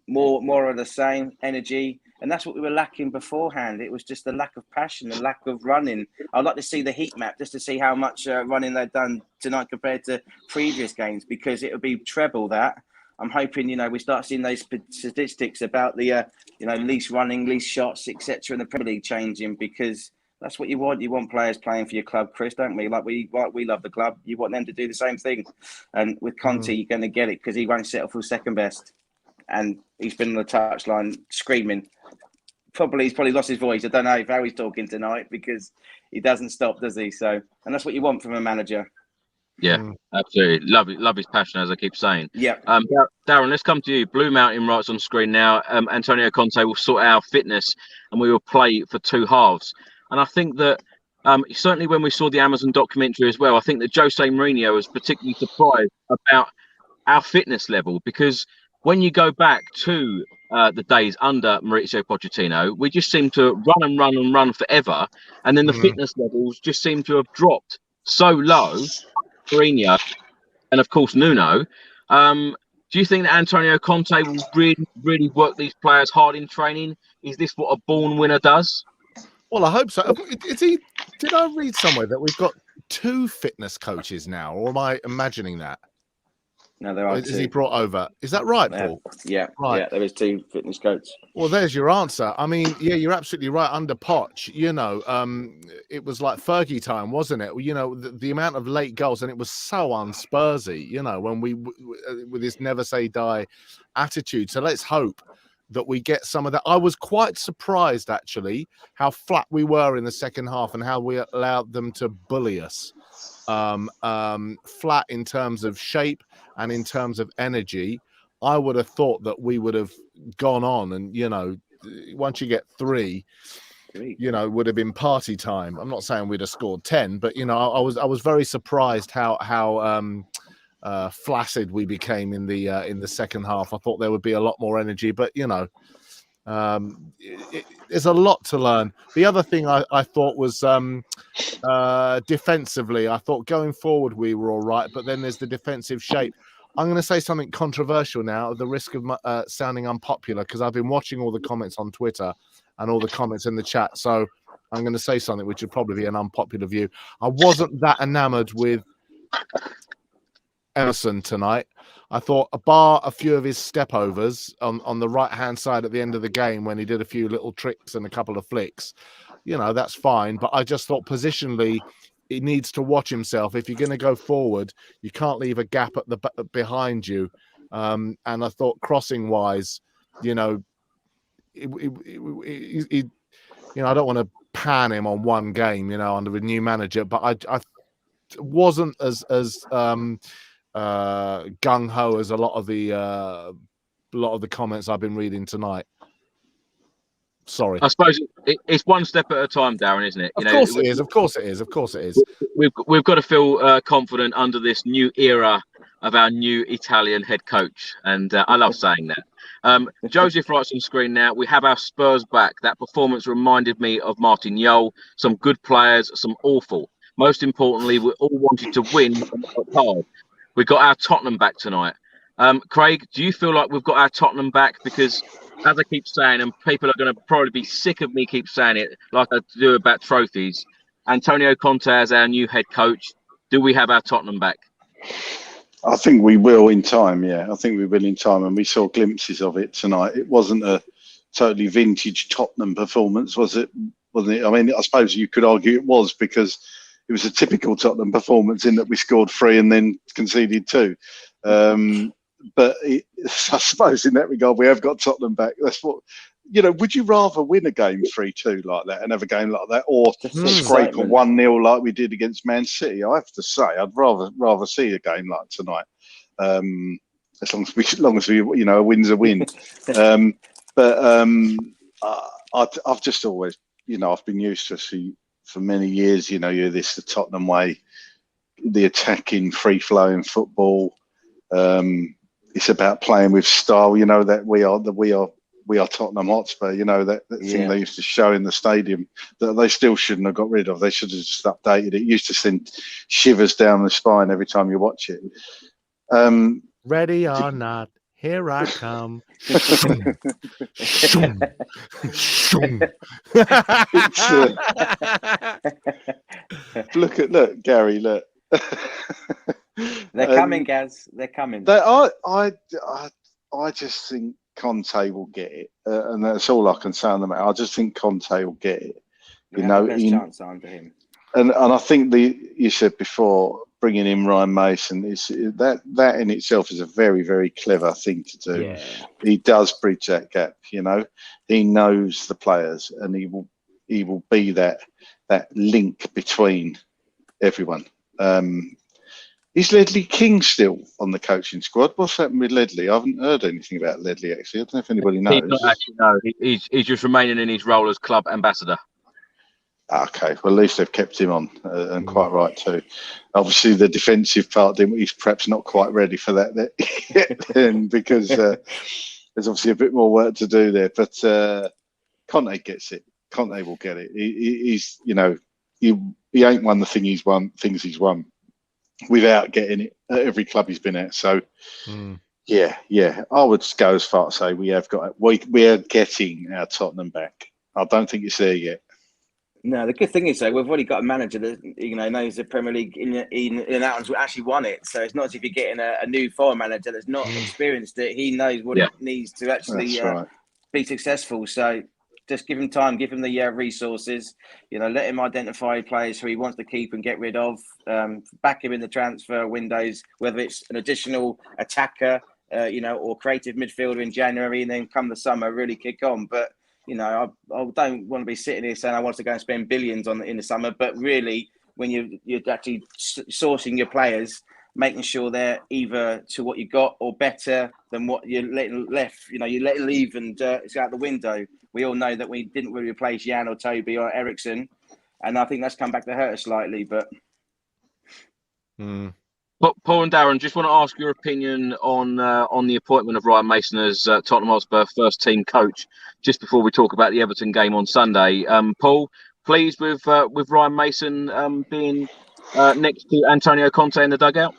More of the same energy, and that's what we were lacking beforehand. It was just the lack of passion, the lack of running. I'd like to see the heat map just to see how much running they've done tonight compared to previous games, because it would be treble that. I'm hoping, we start seeing those statistics about the, least running, least shots, etc., in the Premier League changing, because that's what you want. You want players playing for your club, Chris, don't we? Like we love the club. You want them to do the same thing. And with Conte, you're going to get it because he won't settle for second best. And he's been on the touchline screaming. He's probably lost his voice. I don't know how he's talking tonight because he doesn't stop, does he? So, and that's what you want from a manager. Yeah, absolutely. Love his passion, as I keep saying. Yeah. Darren, let's come to you. Blue Mountain writes on screen now. Antonio Conte will sort out fitness and we will play for two halves. And I think that certainly when we saw the Amazon documentary as well, I think that Jose Mourinho was particularly surprised about our fitness level, because when you go back to the days under Mauricio Pochettino, we just seemed to run forever. And then the fitness levels just seem to have dropped so low. Mourinho and of course Nuno. Do you think that Antonio Conte will really work these players hard in training? Is this what a born winner does? Well, I hope so. Did I read somewhere that we've got 2 fitness coaches now, or am I imagining that? No, there are. Is he brought over? Is that right, Paul? Yeah, right. Yeah, there is 2 fitness coaches. Well, there's your answer. I mean, yeah, you're absolutely right. Under Poch, it was like Fergie time, wasn't it? The amount of late goals, and it was so unspursy, when we with this never say die attitude. So let's hope that we get some of that. I was quite surprised, actually, how flat we were in the second half and how we allowed them to bully us. Flat in terms of shape and in terms of energy. I would have thought that we would have gone on and, once you get 3, would have been party time. I'm not saying we'd have scored 10, but, I was very surprised how flaccid we became in the second half. I thought there would be a lot more energy, but, there's a lot to learn. The other thing I thought was defensively, I thought going forward we were all right, but then there's the defensive shape. I'm going to say something controversial now, at the risk of sounding unpopular, because I've been watching all the comments on Twitter and all the comments in the chat. So I'm going to say something which would probably be an unpopular view. I wasn't that enamored with Emerson tonight. I thought, bar a few of his step overs on the right hand side at the end of the game when he did a few little tricks and a couple of flicks, that's fine. But I just thought positionally, he needs to watch himself. If you're going to go forward, you can't leave a gap at the behind you. And I thought crossing wise, I don't want to pan him on one game, under a new manager, but I wasn't as gung-ho as a lot of the comments I've been reading tonight. Sorry. I suppose it's one step at a time, Darren, isn't it? Of course it is. We've got to feel confident under this new era of our new Italian head coach, and I love saying that. Joseph writes on screen now, we have our Spurs back. That performance reminded me of Martin Jol. Some good players, some awful. Most importantly, we all wanted to win and work hard. We got our Tottenham back tonight. Craig, do you feel like we've got our Tottenham back? Because as I keep saying, and people are going to probably be sick of me keep saying it, like I do about trophies, Antonio Conte as our new head coach, do we have our Tottenham back? I think we will in time, yeah. I think we will in time, and we saw glimpses of it tonight. It wasn't a totally vintage Tottenham performance, was it? Wasn't it? I mean, I suppose you could argue it was, because it was a typical Tottenham performance in that we scored 3 and then conceded 2. But I suppose in that regard, we have got Tottenham back. That's what, would you rather win a game 3-2 like that and have a game like that, or scrape a 1-0 like we did against Man City? I have to say, I'd rather see a game like tonight. As long as we a win's a win. I've just always, I've been used to for many years, you're the Tottenham way, the attacking, free-flowing football. It's about playing with style, that we are we are Tottenham Hotspur, you know, that thing they used to show in the stadium that they still shouldn't have got rid of. They should have just updated it. It used to send shivers down the spine every time you watch it. Ready or not, here I come. Shoom, shoom, shoom. Look, Gary, look. They're coming, Gaz. They're coming. I just think Conte will get it, and that's all I can say on the matter. I just think Conte will get it. You know, best chance under him. And I think you said before, bringing in Ryan Mason is that in itself is a very, very clever thing to do. Yeah. He does bridge that gap. You know, he knows the players, and he will be that link between everyone. Is Ledley King still on the coaching squad? What's happened with Ledley? I haven't heard anything about Ledley, actually. I don't know if anybody knows. He's not actually, no. He's just remaining in his role as club ambassador. Okay, well, at least they've kept him on, and quite right too. Obviously, the defensive part, he's perhaps not quite ready for that yet, then, because there's obviously a bit more work to do there. But Conte gets it. Conte will get it. He's, you know, he ain't won the things he's won without getting it at every club he's been at. So, yeah, I would go as far to say we are getting our Tottenham back. I don't think it's there yet. No, the good thing is, though, we've already got a manager that, you know, knows the Premier League in and out and actually won it. So it's not as if you're getting a new foreign manager that's not experienced it. He knows what it needs to actually be successful. So just give him time, give him the resources. You know, let him identify players who he wants to keep and get rid of. Back him in the transfer windows, whether it's an additional attacker, you know, or creative midfielder in January, and then come the summer really kick on. But you know, I don't want to be sitting here saying I want to go and spend billions in the summer, but really, when you're actually sourcing your players, making sure they're either to what you got or better than what you're letting left. You know, you let it leave and it's out the window. We all know that we didn't really replace Jan or Toby or Ericsson, and I think that's come back to hurt us slightly. But Paul and Darren, just want to ask your opinion on the appointment of Ryan Mason as Tottenham Hotspur first team coach. Just before we talk about the Everton game on Sunday, Paul, pleased with Ryan Mason being next to Antonio Conte in the dugout?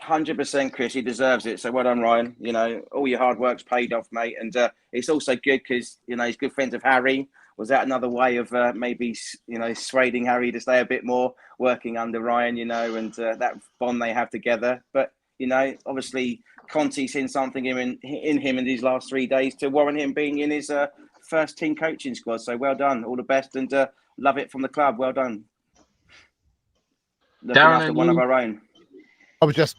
100%, Chris. He deserves it. So well done, Ryan. You know, all your hard work's paid off, mate. And it's also good because, you know, he's good friends with Harry. Was that another way of maybe, you know, swaying Harry to stay a bit more working under Ryan, you know, and that bond they have together? But, you know, obviously Conte's seen something in him in these last 3 days to warrant him being in his first team coaching squad. So well done. All the best, and love it from the club. Well done. Darren, after one of our own. I was just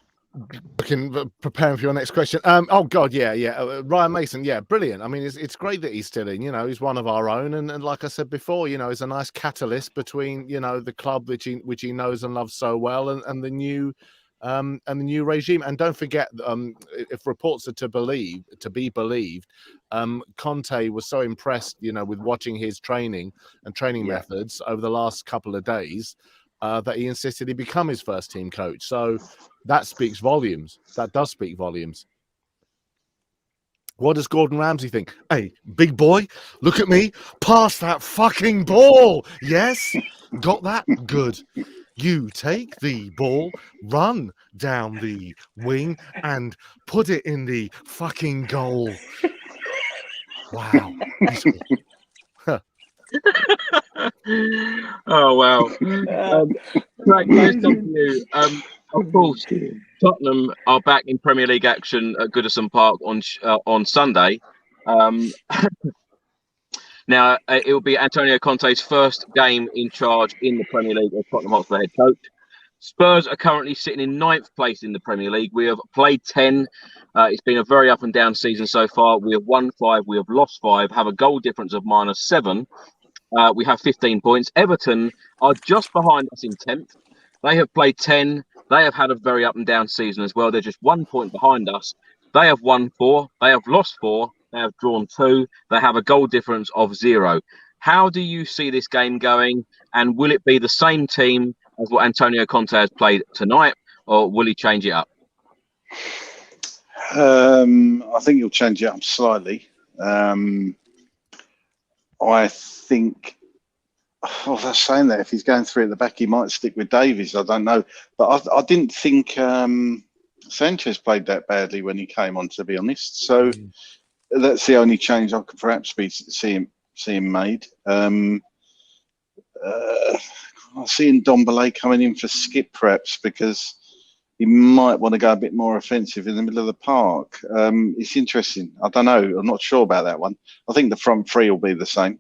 preparing for your next question. Oh God, Ryan Mason, brilliant. I mean, it's great that he's still in. You know, he's one of our own, and like I said before, you know, he's a nice catalyst between, you know, the club which he knows and loves so well, and the new regime. And don't forget, if reports are to be believed, Conte was so impressed, you know, with watching his training methods over the last couple of days. That he insisted he become his first team coach. So that speaks volumes. That does speak volumes. What does Gordon Ramsay think? Hey, big boy, look at me. Pass that fucking ball. Yes? Got that? Good. You take the ball, run down the wing, and put it in the fucking goal. Wow. Oh wow! Right, here's something new. Of course, Tottenham are back in Premier League action at Goodison Park on Sunday. Now it will be Antonio Conte's first game in charge in the Premier League as Tottenham Hotspur head coach. Spurs are currently sitting in 9th place in the Premier League. We have played 10. It's been a very up and down season so far. We have won 5. We have lost 5. Have a goal difference of -7. We have 15 points. Everton are just behind us in 10th. They have played 10. They have had a very up and down season as well. They're just 1 point behind us. They have won 4. They have lost 4. They have drawn 2. They have a goal difference of 0. How do you see this game going? And will it be the same team as what Antonio Conte has played tonight, or will he change it up? I think he'll change it up slightly. I think, I was saying that if he's going 3 at the back, he might stick with Davies. I don't know. But I didn't think Sanchez played that badly when he came on, to be honest. So that's the only change I could perhaps see him made. I'm seeing Ndombele coming in for Skip, perhaps, because he might want to go a bit more offensive in the middle of the park. It's interesting. I don't know. I'm not sure about that one. I think the front three will be the same.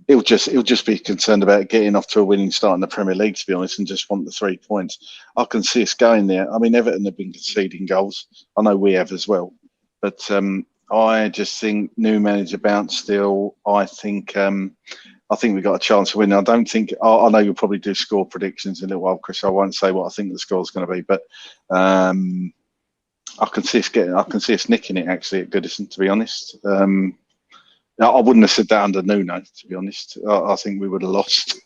He'll just be concerned about getting off to a winning start in the Premier League, to be honest, and just want the 3 points. I can see us going there. I mean, Everton have been conceding goals. I know we have as well. But I just think new manager bounce still. I think we've got a chance of winning. I don't think. I know you'll probably do score predictions in a little while, Chris. I won't say what I think the score's going to be, but I can see us nicking it actually at Goodison, to be honest. I wouldn't have said that under Nuno, to be honest. I think we would have lost.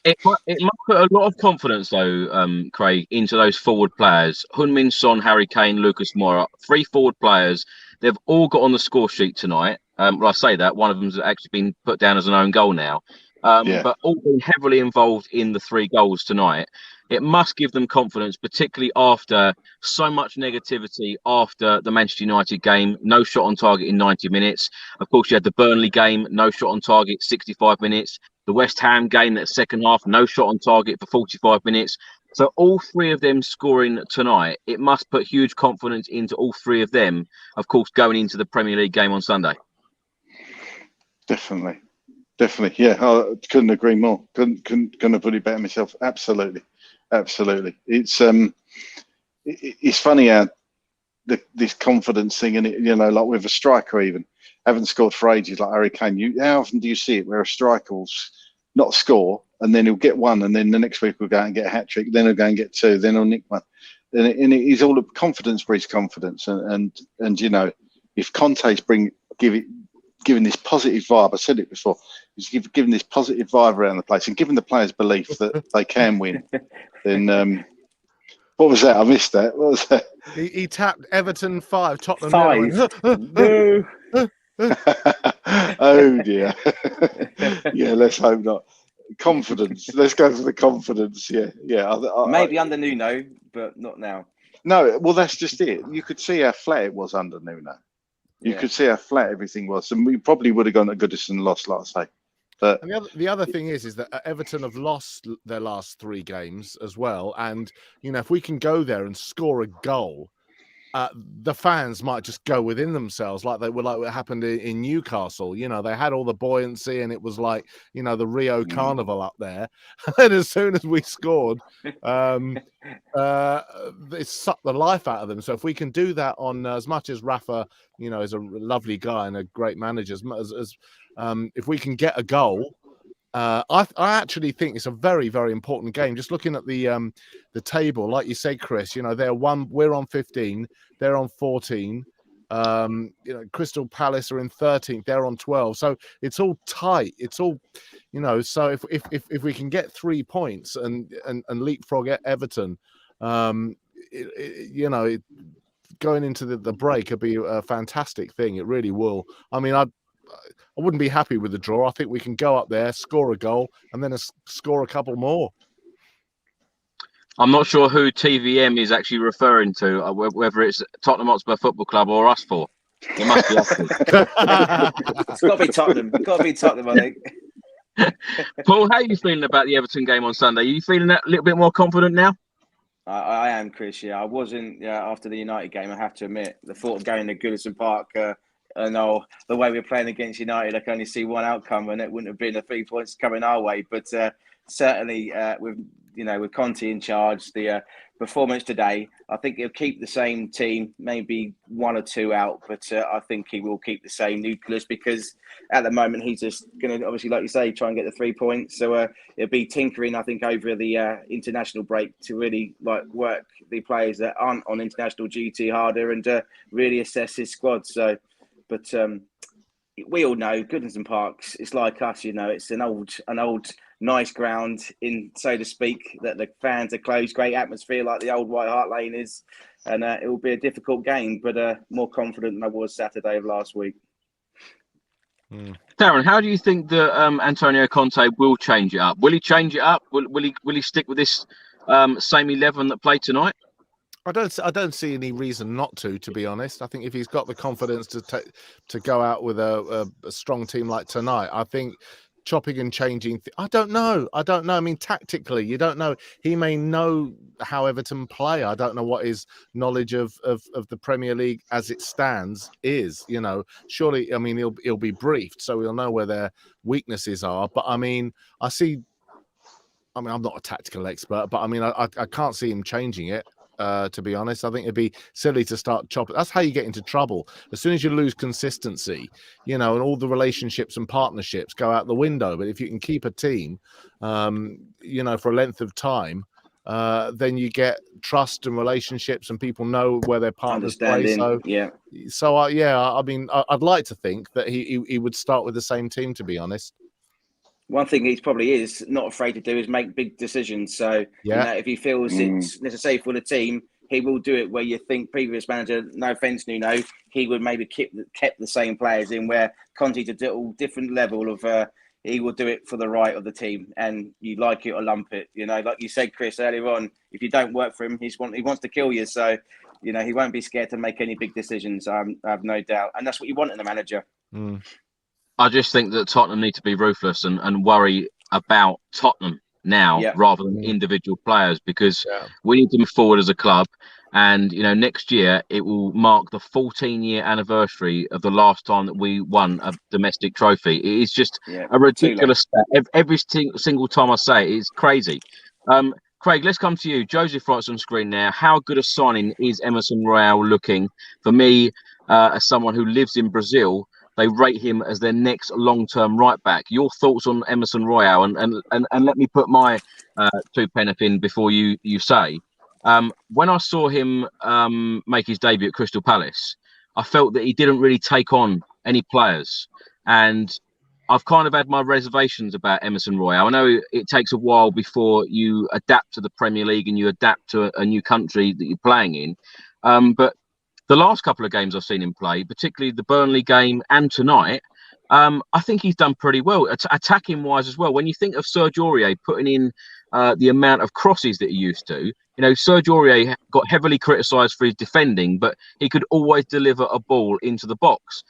It might put a lot of confidence, though, Craig, into those forward players. Heung-min, Son, Harry Kane, Lucas Moura, 3 forward players. They've all got on the score sheet tonight. Well, I say that. One of them's actually been put down as an own goal now. But all been heavily involved in the 3 goals tonight. It must give them confidence, particularly after so much negativity after the Manchester United game. No shot on target in 90 minutes. Of course, you had the Burnley game, no shot on target, 65 minutes. The West Ham game, that second half, no shot on target for 45 minutes. So all 3 of them scoring tonight, it must put huge confidence into all 3 of them, of course, going into the Premier League game on Sunday. Definitely. Yeah, I couldn't agree more. Couldn't have put it better myself. Absolutely. It's funny how this confidence thing, and like with a striker, even haven't scored for ages, like Harry Kane. How often do you see it where a striker will not score and then he'll get 1, and then the next week he'll go and get a hat trick, then he'll go and get 2, then he'll nick 1, and it is all of confidence breeds confidence, and if Conte's giving this positive vibe, I said it before, he's giving this positive vibe around the place and giving the players belief that they can win. Then what was that? I missed that. What was that? He tapped Everton 5, Tottenham 5. No. Oh dear. Yeah, let's hope not. Confidence. Let's go for the confidence. Yeah. Maybe under Nuno, but not now. No, well, that's just it. You could see how flat it was under Nuno. You could see how flat everything was, and we probably would have gone to Goodison and lost, like I say. But the other thing is that Everton have lost their last 3 games as well, and if we can go there and score a goal, the fans might just go within themselves, like what happened in Newcastle. They had all the buoyancy, and it was like the Rio Carnival up there. And as soon as we scored, it sucked the life out of them. So if we can do that on, as much as Rafa, is a lovely guy and a great manager, if we can get a goal. I actually think it's a very, very important game. Just looking at the table, like you say, Chris, we're on 15, they're on 14. Crystal Palace are in 13th, they're on 12. So it's all tight. It's all, so if we can get 3 points and leapfrog at Everton, going into the break would be a fantastic thing. It really will. I mean, I wouldn't be happy with the draw. I think we can go up there, score a goal, and then score a couple more. I'm not sure who TVM is actually referring to, whether it's Tottenham Hotspur Football Club or us 4. It must be us 4. It's got to be Tottenham. It's got to be Tottenham, I think. Paul, how are you feeling about the Everton game on Sunday? Are you feeling that a little bit more confident now? I am, Chris. Yeah, I wasn't after the United game, I have to admit. The thought of going to Goodison Park, I know the way we're playing against United, I can only see one outcome, and it wouldn't have been the 3 points coming our way. But certainly, with Conte in charge, the performance today, I think he'll keep the same team, maybe 1 or 2 out, but I think he will keep the same nucleus, because at the moment he's just going to, obviously, like you say, try and get the 3 points. So it'll be tinkering, I think, over the international break to really work the players that aren't on international duty harder and really assess his squad. So. But we all know Goodison Park's, it's like us, it's an old nice ground, in so to speak, that the fans are close, great atmosphere like the old White Hart Lane is, and it will be a difficult game, but more confident than I was Saturday of last week. Darren, how do you think that Antonio Conte will change it up? Will he change it up? Will he stick with this same 11 that played tonight? I don't see any reason not to be honest. I think if he's got the confidence to go out with a strong team like tonight, I think chopping and changing. I don't know. I mean, tactically, you don't know. He may know how Everton play. I don't know what his knowledge of the Premier League as it stands is. You know, surely, I mean, he'll be briefed, so he'll know where their weaknesses are. But I mean, I'm not a tactical expert, but I mean, I can't see him changing it. To be honest, I think it'd be silly to start chopping. That's how you get into trouble. As soon as you lose consistency, you know, and all the relationships and partnerships go out the window. But if you can keep a team, you know, for a length of time, then you get trust and relationships, and people know where their partners play. So I mean, I'd like to think that he would start with the same team. To be honest. One thing he probably is not afraid to do is make big decisions. So, you know, if he feels it's necessary for the team, he will do it. Where you think previous manager, no offence, Nuno, he would maybe kept the same players in, where Conte's a different level of, he will do it for the right of the team. And you like it or lump it. You know, like you said, Chris, earlier on, if you don't work for him, he wants to kill you. So, you know, he won't be scared to make any big decisions. I have no doubt. And that's what you want in a manager. I just think that Tottenham need to be ruthless and worry about Tottenham now rather than individual players, because we need to move forward as a club. And, you know, next year it will mark the 14-year anniversary of the last time that we won a domestic trophy. It is just a ridiculous stat. Every single time I say it, it's crazy. Craig, let's come to you. Joseph writes on screen now, how good a signing is Emerson Royal looking? For me, as someone who lives in Brazil, they rate him as their next long-term right back. Your thoughts on Emerson Royal, and let me put my 2 pence in before you say. When I saw him make his debut at Crystal Palace, I felt that he didn't really take on any players, and I've kind of had my reservations about Emerson Royal. I know it takes a while before you adapt to the Premier League and you adapt to a new country that you're playing in, but the last couple of games I've seen him play, particularly the Burnley game and tonight, I think he's done pretty well, attacking wise as well. When you think of Serge Aurier putting in the amount of crosses that he used to, you know, Serge Aurier got heavily criticised for his defending, but he could always deliver a ball into the box.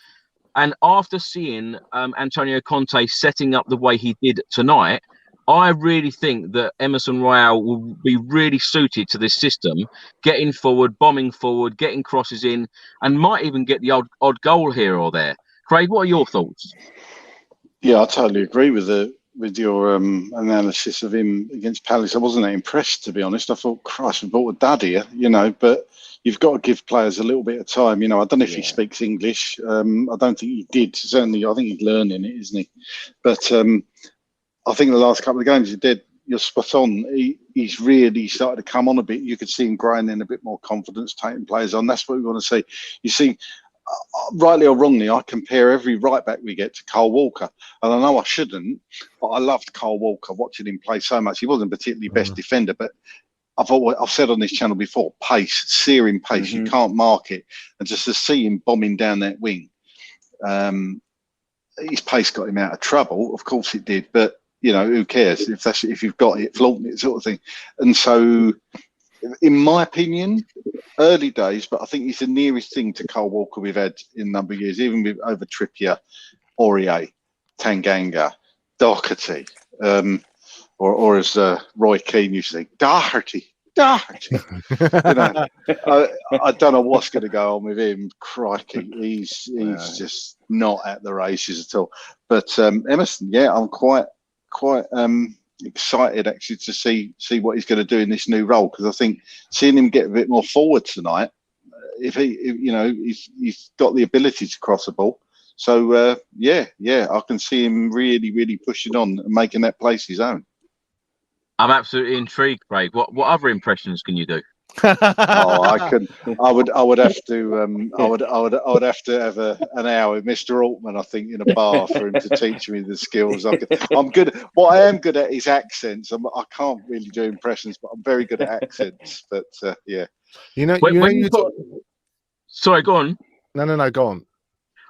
And after seeing Antonio Conte setting up the way he did tonight, I really think that Emerson Royal will be really suited to this system, getting forward, bombing forward, getting crosses in, and might even get the odd goal here or there. Craig, what are your thoughts? Yeah, I totally agree with your analysis of him against Palace. I wasn't that impressed, to be honest. I thought, Christ, we bought a dad here, you know, but you've got to give players a little bit of time. You know, I don't know if he speaks English. I don't think he did. Certainly, I think he's learning it, isn't he? But I think the last couple of games he did, you're spot on. He's really started to come on a bit. You could see him growing in a bit more confidence, taking players on. That's what we want to see. You see, rightly or wrongly, I compare every right back we get to Kyle Walker. And I know I shouldn't, but I loved Kyle Walker, watching him play so much. He wasn't particularly best defender, but I've said on this channel before, pace, searing pace. You can't mark it. And just to see him bombing down that wing, his pace got him out of trouble. Of course it did, but you know, who cares if you've got it, flaunt it, sort of thing. And so, in my opinion, early days, but I think he's the nearest thing to Kyle Walker we've had in a number of years, even with over Trippier, Aurier, Tanganga, Doherty, or as Roy Keane used to say, Doherty. You know, I don't know what's going to go on with him. Crikey, he's just not at the races at all. But Emerson, I'm quite excited actually to see what he's going to do in this new role, because I think seeing him get a bit more forward tonight, if he's got the ability to cross the ball. So I can see him really pushing on and making that place his own. I'm absolutely intrigued, Craig. What other impressions can you do? I couldn't. I would have to. I would have to have an hour with Mr. Altman, I think, in a bar for him to teach me the skills. I'm good. What I am good at is accents. I can't really do impressions, but I'm very good at accents. But yeah. Sorry, go on. No, go on.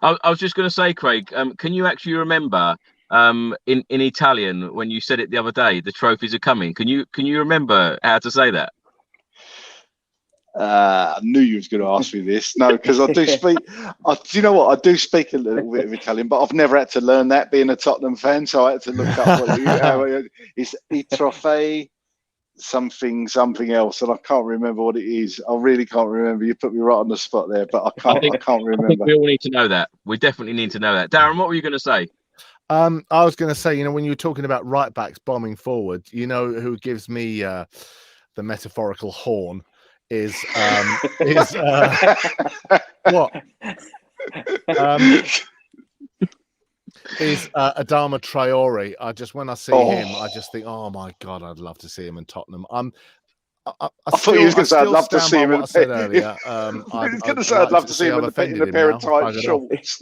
I was just going to say, Craig, can you actually remember in Italian when you said it the other day, the trophies are coming? Can you remember how to say that? I knew you was going to ask me this. No, because I do speak. Do you know what? I do speak a little bit of Italian, but I've never had to learn that being a Tottenham fan. So I had to look up it's I trofei something else, and I can't remember what it is. I really can't remember. You put me right on the spot there, but I can't remember. I think we all need to know that. We definitely need to know that. Darren, what were you going to say? I was going to say, when you were talking about right backs bombing forward, who gives me the metaphorical horn is what? Is Adama Traore. When I see him, I just think, oh my God, I'd love to see him in Tottenham. I thought you was going to say I'd love to see him in I said earlier. I was going to say I'd love to see him in a pair of tight shorts.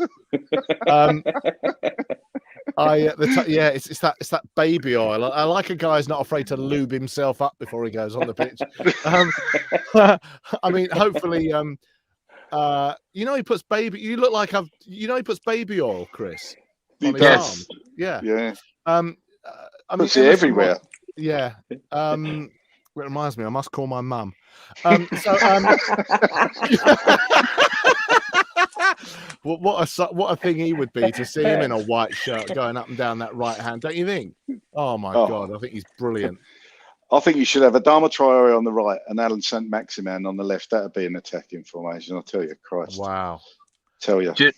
It's that baby oil. I like a guy who's not afraid to lube himself up before he goes on the pitch. I mean, hopefully, he puts baby. You look like he puts baby oil, Chris. On his arm. Yeah. I mean, puts it everywhere. Yeah. It reminds me, I must call my mum. What a thing he would be to see him in a white shirt going up and down that right hand, don't you think? Oh my God, I think he's brilliant. I think you should have Adama Traore on the right and Alan St. Maximin on the left. That'd be an attacking formation. I'll tell you, Christ. Wow. Tell you. Do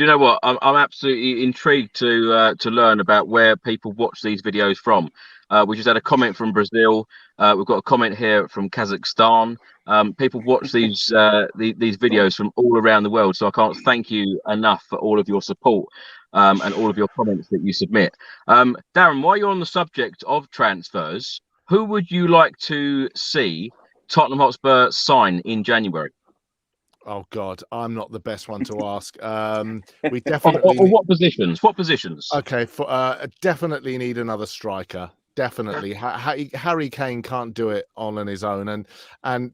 you know what? I'm absolutely intrigued to learn about where people watch these videos from. We just had a comment from Brazil. We've got a comment here from Kazakhstan. People watch these videos from all around the world. So I can't thank you enough for all of your support and all of your comments that you submit. Darren, while you're on the subject of transfers, who would you like to see Tottenham Hotspur sign in January? Oh God, I'm not the best one to ask. We definitely. What positions? What positions? Okay, definitely need another striker. Definitely, Harry Kane can't do it on his own, and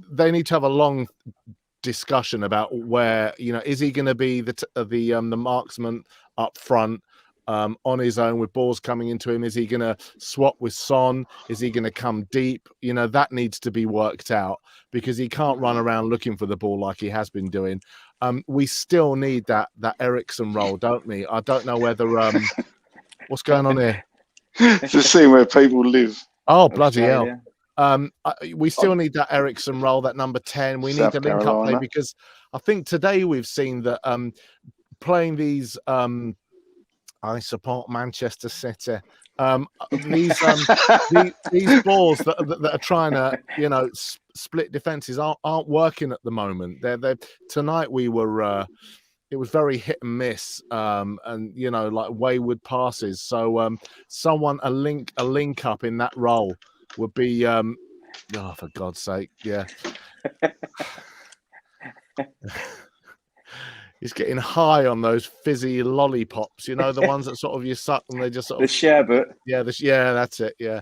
they need to have a long discussion about where is he going to be the marksman up front on his own with balls coming into him? Is he going to swap with Son? Is he going to come deep? That needs to be worked out because he can't run around looking for the ball like he has been doing. We still need that Eriksen role, don't we? I don't know whether what's going on here. It's the scene where people live. Oh, bloody hell. We still need that Eriksen role, that number 10. We need to link up play because I think today we've seen that playing these I support Manchester City. These balls that are trying to split defenses aren't working at the moment. They're tonight we were it was very hit and miss, and like wayward passes. So a link up in that role would be for God's sake, yeah. He's getting high on those fizzy lollipops, the ones that sort of you suck and they just sort of the sherbet. Yeah, that's it. Yeah.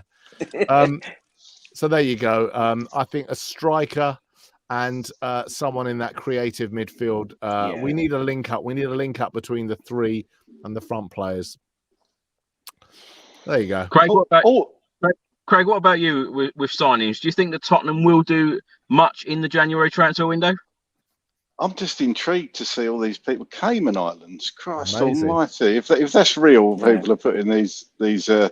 So there you go. I think a striker and someone in that creative midfield. We need a link up. We need a link up between the three and the front players. There you go. Craig, what about you with signings? Do you think that Tottenham will do much in the January transfer window? I'm just intrigued to see all these people. Cayman Islands, Christ Almighty! If that's real, people are putting these places.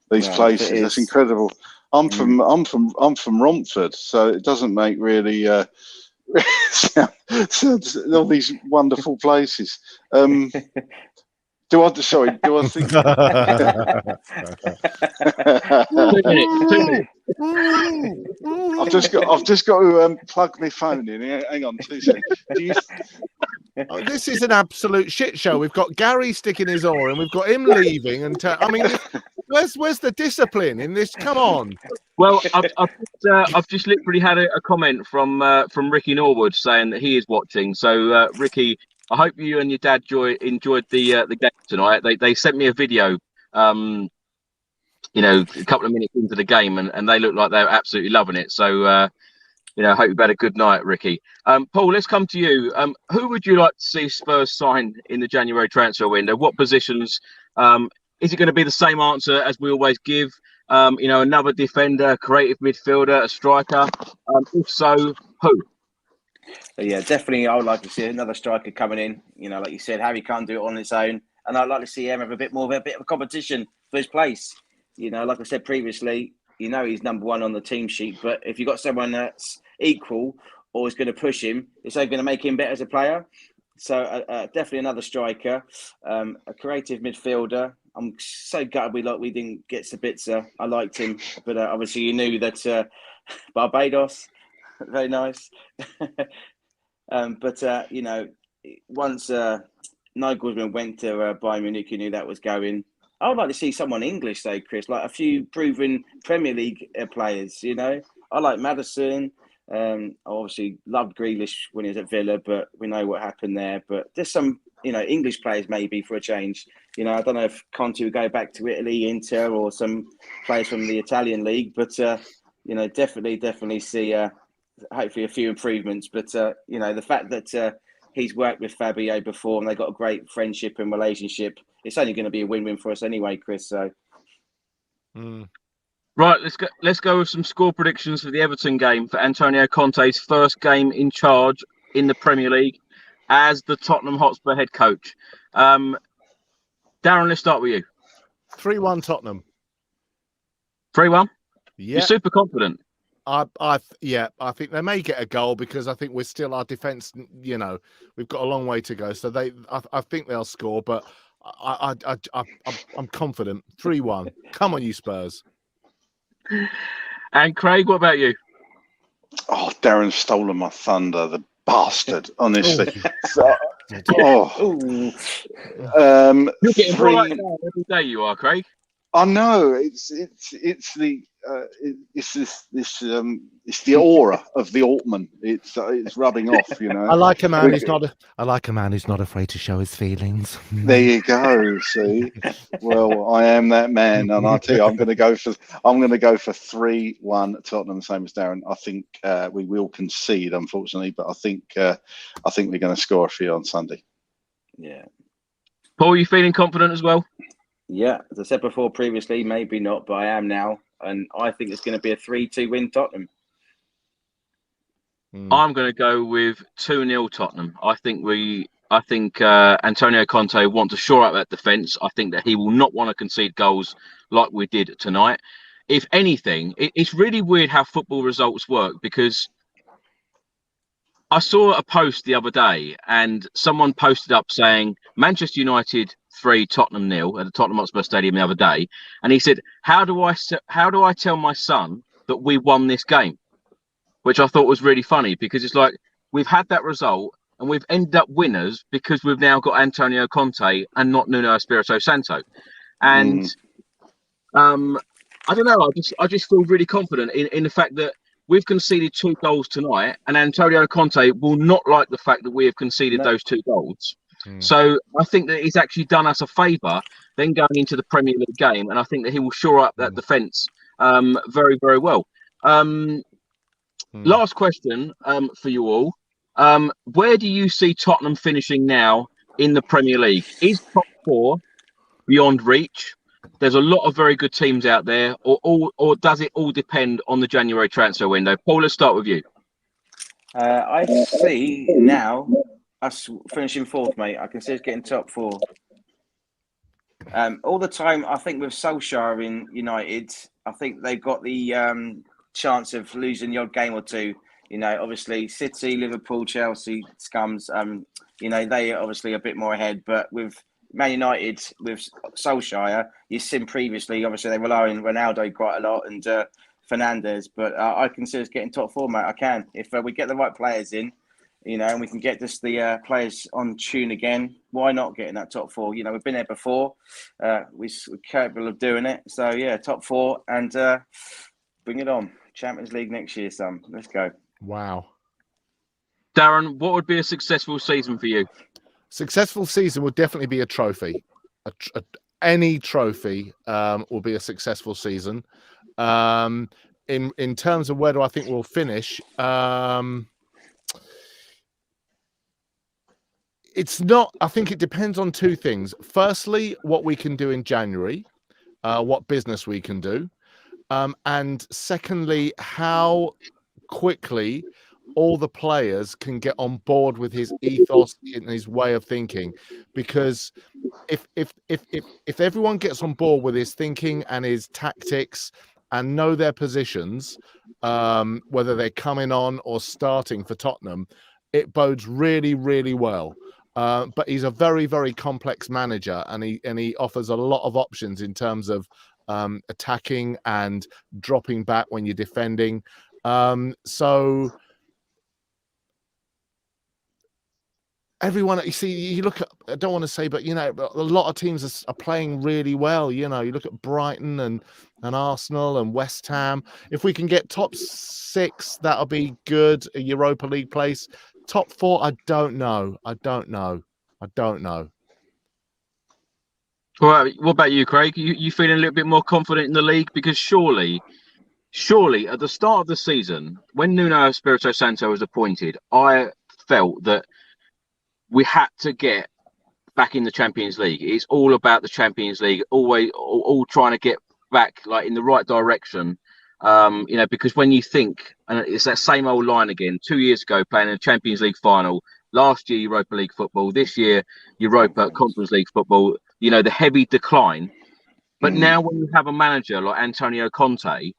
That's incredible. I'm from Romford, so it doesn't make really all these wonderful places. Do I think? 2 minutes. I've just got to plug my phone in. Hang on 2 seconds. This is an absolute shit show. We've got Gary sticking his oar in. We've got him leaving, and Where's the discipline in this? Come on. Well, I've just literally had a comment from Ricky Norwood saying that he is watching. So Ricky, I hope you and your dad enjoyed the game tonight. They sent me a video, a couple of minutes into the game, and they look like they were absolutely loving it. So I hope you've had a good night, Ricky. Paul, let's come to you. Who would you like to see Spurs sign in the January transfer window? What positions? Is it going to be the same answer as we always give? Another defender, creative midfielder, a striker. If so, who? Yeah, definitely. I would like to see another striker coming in. Like you said, Harry can't do it on his own, and I'd like to see him have a bit of a competition for his place. Like I said previously, he's number one on the team sheet. But if you've got someone that's equal or is going to push him, it's only going to make him better as a player. So definitely another striker, a creative midfielder. I'm so gutted we didn't get Sabitzer. I liked him, but obviously you knew that Barbados, very nice. Once Nigel went to Bayern Munich, you knew that was going. I would like to see someone English though, Chris, like a few proven Premier League players. I like Maddison. I obviously loved Grealish when he was at Villa, but we know what happened there. But there's some, English players maybe for a change. I don't know if Conte would go back to Italy, Inter, or some players from the Italian league. But definitely see hopefully a few improvements. But the fact that he's worked with Fabio before and they got a great friendship and relationship, it's only going to be a win-win for us anyway, Chris. So. Right, let's go with some score predictions for the Everton game for Antonio Conte's first game in charge in the Premier League as the Tottenham Hotspur head coach. Darren, let's start with you. 3-1 Tottenham. 3-1? Yeah. You're super confident. I think they may get a goal because I think we're still our defence. We've got a long way to go. So I think they'll score, but I'm confident. 3-1. Come on, you Spurs. And Craig, what about you? Oh, Darren's stolen my thunder, the bastard. Honestly. You're getting more like that every day. You are, Craig. I know it's the aura of the Altman. It's rubbing off, I like a man who's not afraid to show his feelings. There you go. See, well, I am that man, and I tell you, I'm going to go for 3-1 Tottenham, same as Darren. I think we will concede, unfortunately, but I think we're going to score a few on Sunday. Yeah. Paul, you feeling confident as well? Yeah, as I said before previously, maybe not, but I am now. And I think it's going to be a 3-2 win Tottenham. I'm going to go with 2-0 Tottenham. I think Antonio Conte wants to shore up that defence. I think that he will not want to concede goals like we did tonight. If anything, it's really weird how football results work, because I saw a post the other day and someone posted up saying Manchester United 3, Tottenham 0 at the Tottenham Hotspur Stadium the other day, and he said, "How do I tell my son that we won this game?" Which I thought was really funny, because it's like we've had that result and we've ended up winners because we've now got Antonio Conte and not Nuno Espirito Santo, and I don't know. I just feel really confident in the fact that we've conceded 2 goals tonight, and Antonio Conte will not like the fact that we have conceded those 2 goals. So I think that he's actually done us a favour then going into the Premier League game, and I think that he will shore up that defence very, very well. Last question for you all. Where do you see Tottenham finishing now in the Premier League? Is top 4 beyond reach? There's a lot of very good teams out there, or does it all depend on the January transfer window? Paul, let's start with you. I see now us finishing 4th, mate. I can see us getting top 4. All the time, I think with Solskjaer in United, I think they've got the chance of losing the odd game or 2. Obviously City, Liverpool, Chelsea, scums. They are obviously a bit more ahead, but with Man United, with Solskjaer, you've seen previously, obviously they rely on Ronaldo quite a lot and Fernandes, but I can see us getting top 4, mate. I can. If we get the right players in, you know, and we can get just the players on tune again, why not get in that top 4? You know, we've been there before. We're capable of doing it. So, yeah, top 4 and bring it on. Champions League next year, son. Let's go. Wow. Darren, what would be a successful season for you? Successful season would definitely be a trophy. Any trophy will be a successful season. In terms of where do I think we'll finish, it's not. I think it depends on two things. Firstly, what we can do in January, what business we can do, and secondly, how quickly all the players can get on board with his ethos and his way of thinking. Because if everyone gets on board with his thinking and his tactics and know their positions, whether they're coming on or starting for Tottenham, it bodes really, really well. But he's a very, very complex manager, and he offers a lot of options in terms of attacking and dropping back when you're defending. So everyone, you see, you look at, I don't want to say, but, you know, a lot of teams are playing really well. You know, you look at Brighton and Arsenal and West Ham. If we can get top 6, that'll be good. A Europa League place. Top 4, I don't know. Well, what about you, Craig? You feeling a little bit more confident in the league? Because surely at the start of the season, when Nuno Espirito Santo was appointed, I felt that we had to get back in the Champions League. It's all about the Champions League, always all trying to get back like in the right direction. You know, because when you think, and it's that same old line again, 2 years ago playing in a Champions League final, last year Europa League football, this year Europa Conference League football, you know, the heavy decline. But now when you have a manager like Antonio Conte,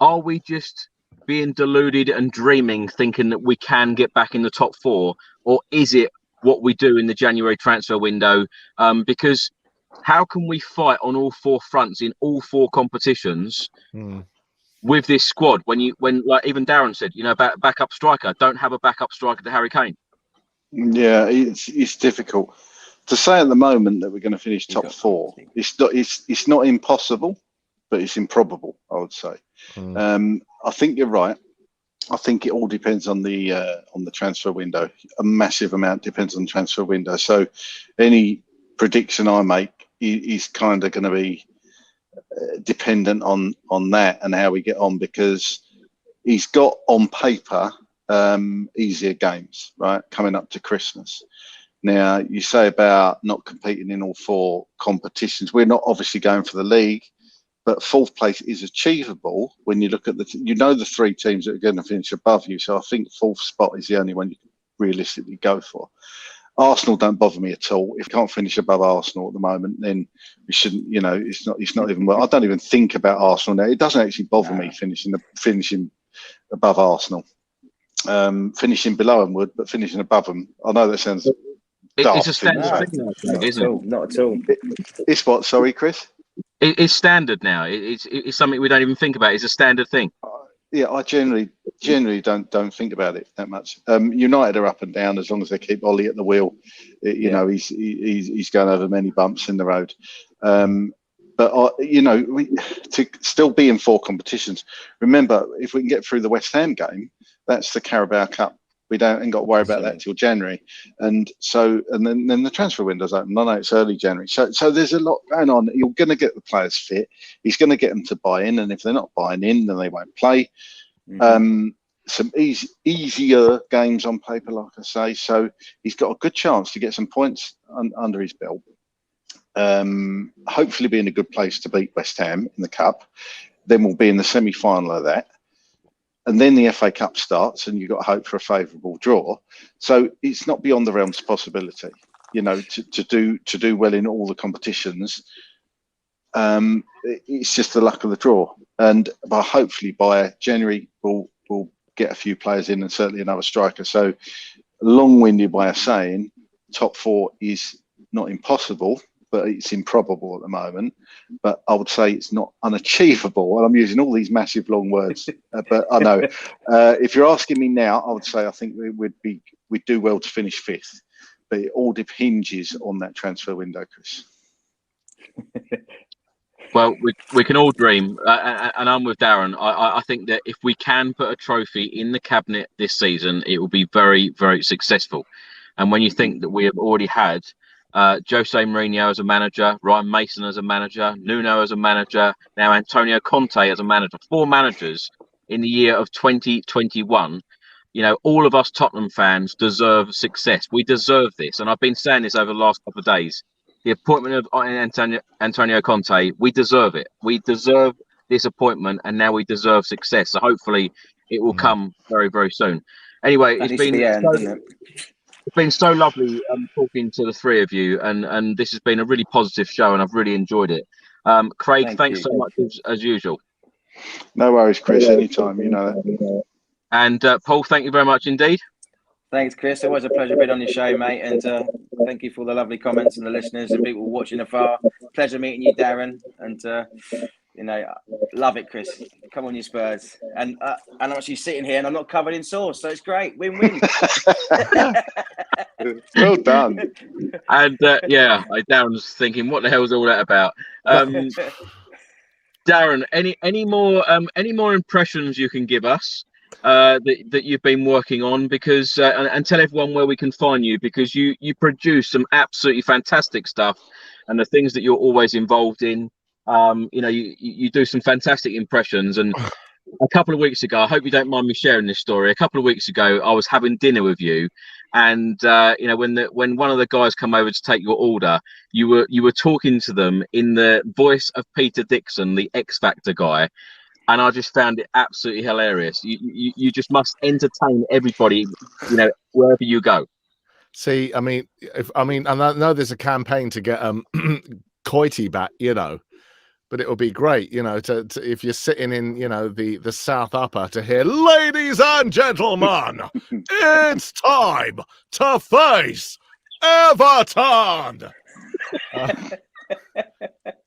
are we just being deluded and dreaming, thinking that we can get back in the top 4? Or is it what we do in the January transfer window? Because how can we fight on all 4 fronts in all 4 competitions with this squad when like even Darren said, you know, about backup striker, don't have a backup striker to Harry Kane? Yeah, it's difficult to say at the moment that we're going to finish top 4. It's not impossible, but it's improbable, I would say. I think you're right. I think it all depends on the transfer window. A massive amount depends on the transfer window. So any prediction I make is kind of going to be dependent on that and how we get on, because he's got on paper easier games, right, coming up to Christmas. Now, you say about not competing in all 4 competitions. We're not obviously going for the league, but 4th place is achievable when you look at the 3 teams that are going to finish above you. So I think 4th spot is the only one you can realistically go for. Arsenal don't bother me at all. If you can't finish above Arsenal at the moment, then we shouldn't. You know, it's not even. Well, I don't even think about Arsenal now. It doesn't actually bother me finishing above Arsenal. Finishing below them would, but finishing above them, I know that sounds daft. It's a standard thing, isn't it? Not at all. It's what? Sorry, Chris. It's standard now. It's something we don't even think about. It's a standard thing. Yeah, I generally don't think about it that much. United are up and down as long as they keep Ollie at the wheel. You know, he's going over many bumps in the road. But you know, to still be in 4 competitions. Remember, if we can get through the West Ham game, that's the Carabao Cup. We ain't got to worry about that till January, and then the transfer window's open. I know it's early January, so there's a lot going on. You're going to get the players fit. He's going to get them to buy in, and if they're not buying in, then they won't play. Some easier games on paper, like I say. So he's got a good chance to get some points under his belt. Hopefully, be in a good place to beat West Ham in the cup. Then we'll be in the semi-final of that. And then the FA Cup starts, and you've got to hope for a favourable draw. So it's not beyond the realms of possibility, you know, to do well in all the competitions. It's just the luck of the draw, and hopefully by January we'll get a few players in, and certainly another striker. So, long-winded way of saying, top 4 is not impossible, but it's improbable at the moment. But I would say it's not unachievable. And I'm using all these massive long words, but I know if you're asking me now, I would say I think we'd do well to finish 5th. But it all hinges on that transfer window, Chris. Well, we can all dream, and I'm with Darren. I think that if we can put a trophy in the cabinet this season, it will be very, very successful. And when you think that we have already had Jose Mourinho as a manager, Ryan Mason as a manager, Nuno as a manager, now Antonio Conte as a manager, 4 managers in the year of 2021, you know, all of us Tottenham fans deserve success. We deserve this. And I've been saying this over the last couple of days. The appointment of Antonio Conte, we deserve it. We deserve this appointment, and now we deserve success. So hopefully it will come very, very soon. Anyway, it's been so lovely talking to the 3 of you, and this has been a really positive show, and I've really enjoyed it. Craig, thanks so much as usual. No worries, Chris. Anytime, you know that. And Paul, thank you very much indeed. Thanks, Chris. Always a pleasure being on your show, mate. And thank you for the lovely comments and the listeners and people watching afar. Pleasure meeting you, Darren. And you know, love it, Chris. Come on, you Spurs. And I'm actually sitting here and I'm not covered in sauce, so it's great. Win-win. Well done. And Darren's thinking, what the hell is all that about? Darren, any more impressions you can give us that you've been working on, because and tell everyone where we can find you, because you produce some absolutely fantastic stuff, and the things that you're always involved in. You know, you do some fantastic impressions. And a couple of weeks ago, I hope you don't mind me sharing this story. A couple of weeks ago, I was having dinner with you, and you know, when one of the guys come over to take your order, you were talking to them in the voice of Peter Dixon, the X Factor guy, and I just found it absolutely hilarious. You just must entertain everybody, you know, wherever you go. See, I mean, and I know there's a campaign to get Coity back, you know. But it would be great, you know, to if you're sitting in, you know, the South Upper, to hear, ladies and gentlemen, it's time to face Everton.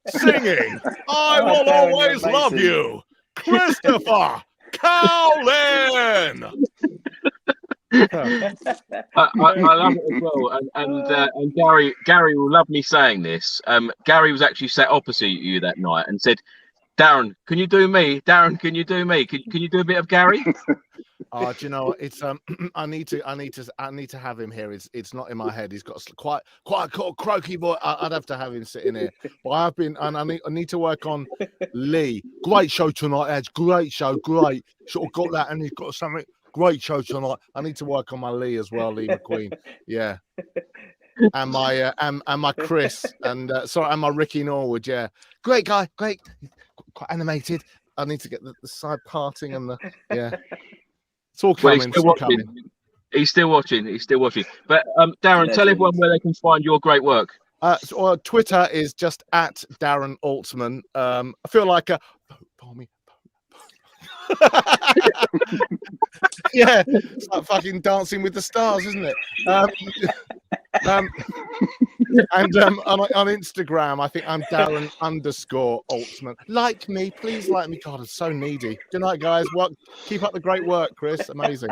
Singing, I will always love you, Christopher Cowlin. I love it as well, and Gary will love me saying this. Gary was actually sat opposite you that night and said, "Darren, can you do me? Darren, can you do me? Can you do a bit of Gary?" Oh, do you know, it's I need to have him here. It's not in my head. He's got quite a croaky voice. I'd have to have him sitting here. But I need to work on Lee. Great show tonight, Edge. Great show. Great. Sort of got that, and he's got something. Great show tonight. I need to work on my Lee as well, Lee McQueen. Yeah, and my Chris, and my Ricky Norwood. Yeah, great guy, great, quite animated. I need to get the side parting and it's all coming. He's still watching. But Darren, tell everyone where they can find your great work. So, Twitter is just at Darren Altman. I feel like vote me. Yeah, it's like fucking Dancing with the Stars, isn't it? And on Instagram, I think I'm Darren_Altman. Like me, please like me. God, I'm so needy. Good night, guys. Keep up the great work, Chris. Amazing.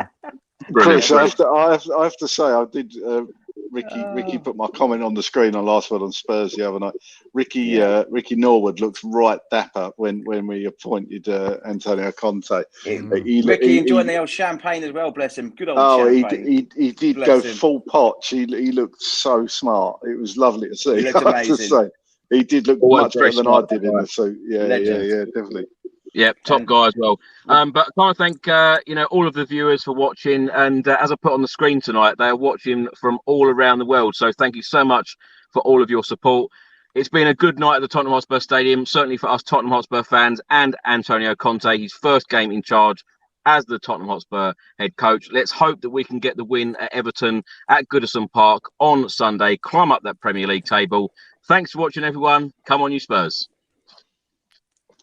Brilliant. Chris, I have to say, I did. Ricky put my comment on the screen on Last Word on Spurs the other night. Ricky Norwood looks right dapper when we appointed Antonio Conte. Ricky enjoying the old champagne as well, bless him. Good old champagne. He did bless go him. Full Poch. He looked so smart. It was lovely to see. He looked amazing. To say. He did look much better than I did in the suit. Yeah, definitely. Yeah, top guy as well. But I can't thank all of the viewers for watching. And as I put on the screen tonight, they are watching from all around the world. So thank you so much for all of your support. It's been a good night at the Tottenham Hotspur Stadium, certainly for us Tottenham Hotspur fans and Antonio Conte, his first game in charge as the Tottenham Hotspur head coach. Let's hope that we can get the win at Everton at Goodison Park on Sunday, climb up that Premier League table. Thanks for watching, everyone. Come on, you Spurs.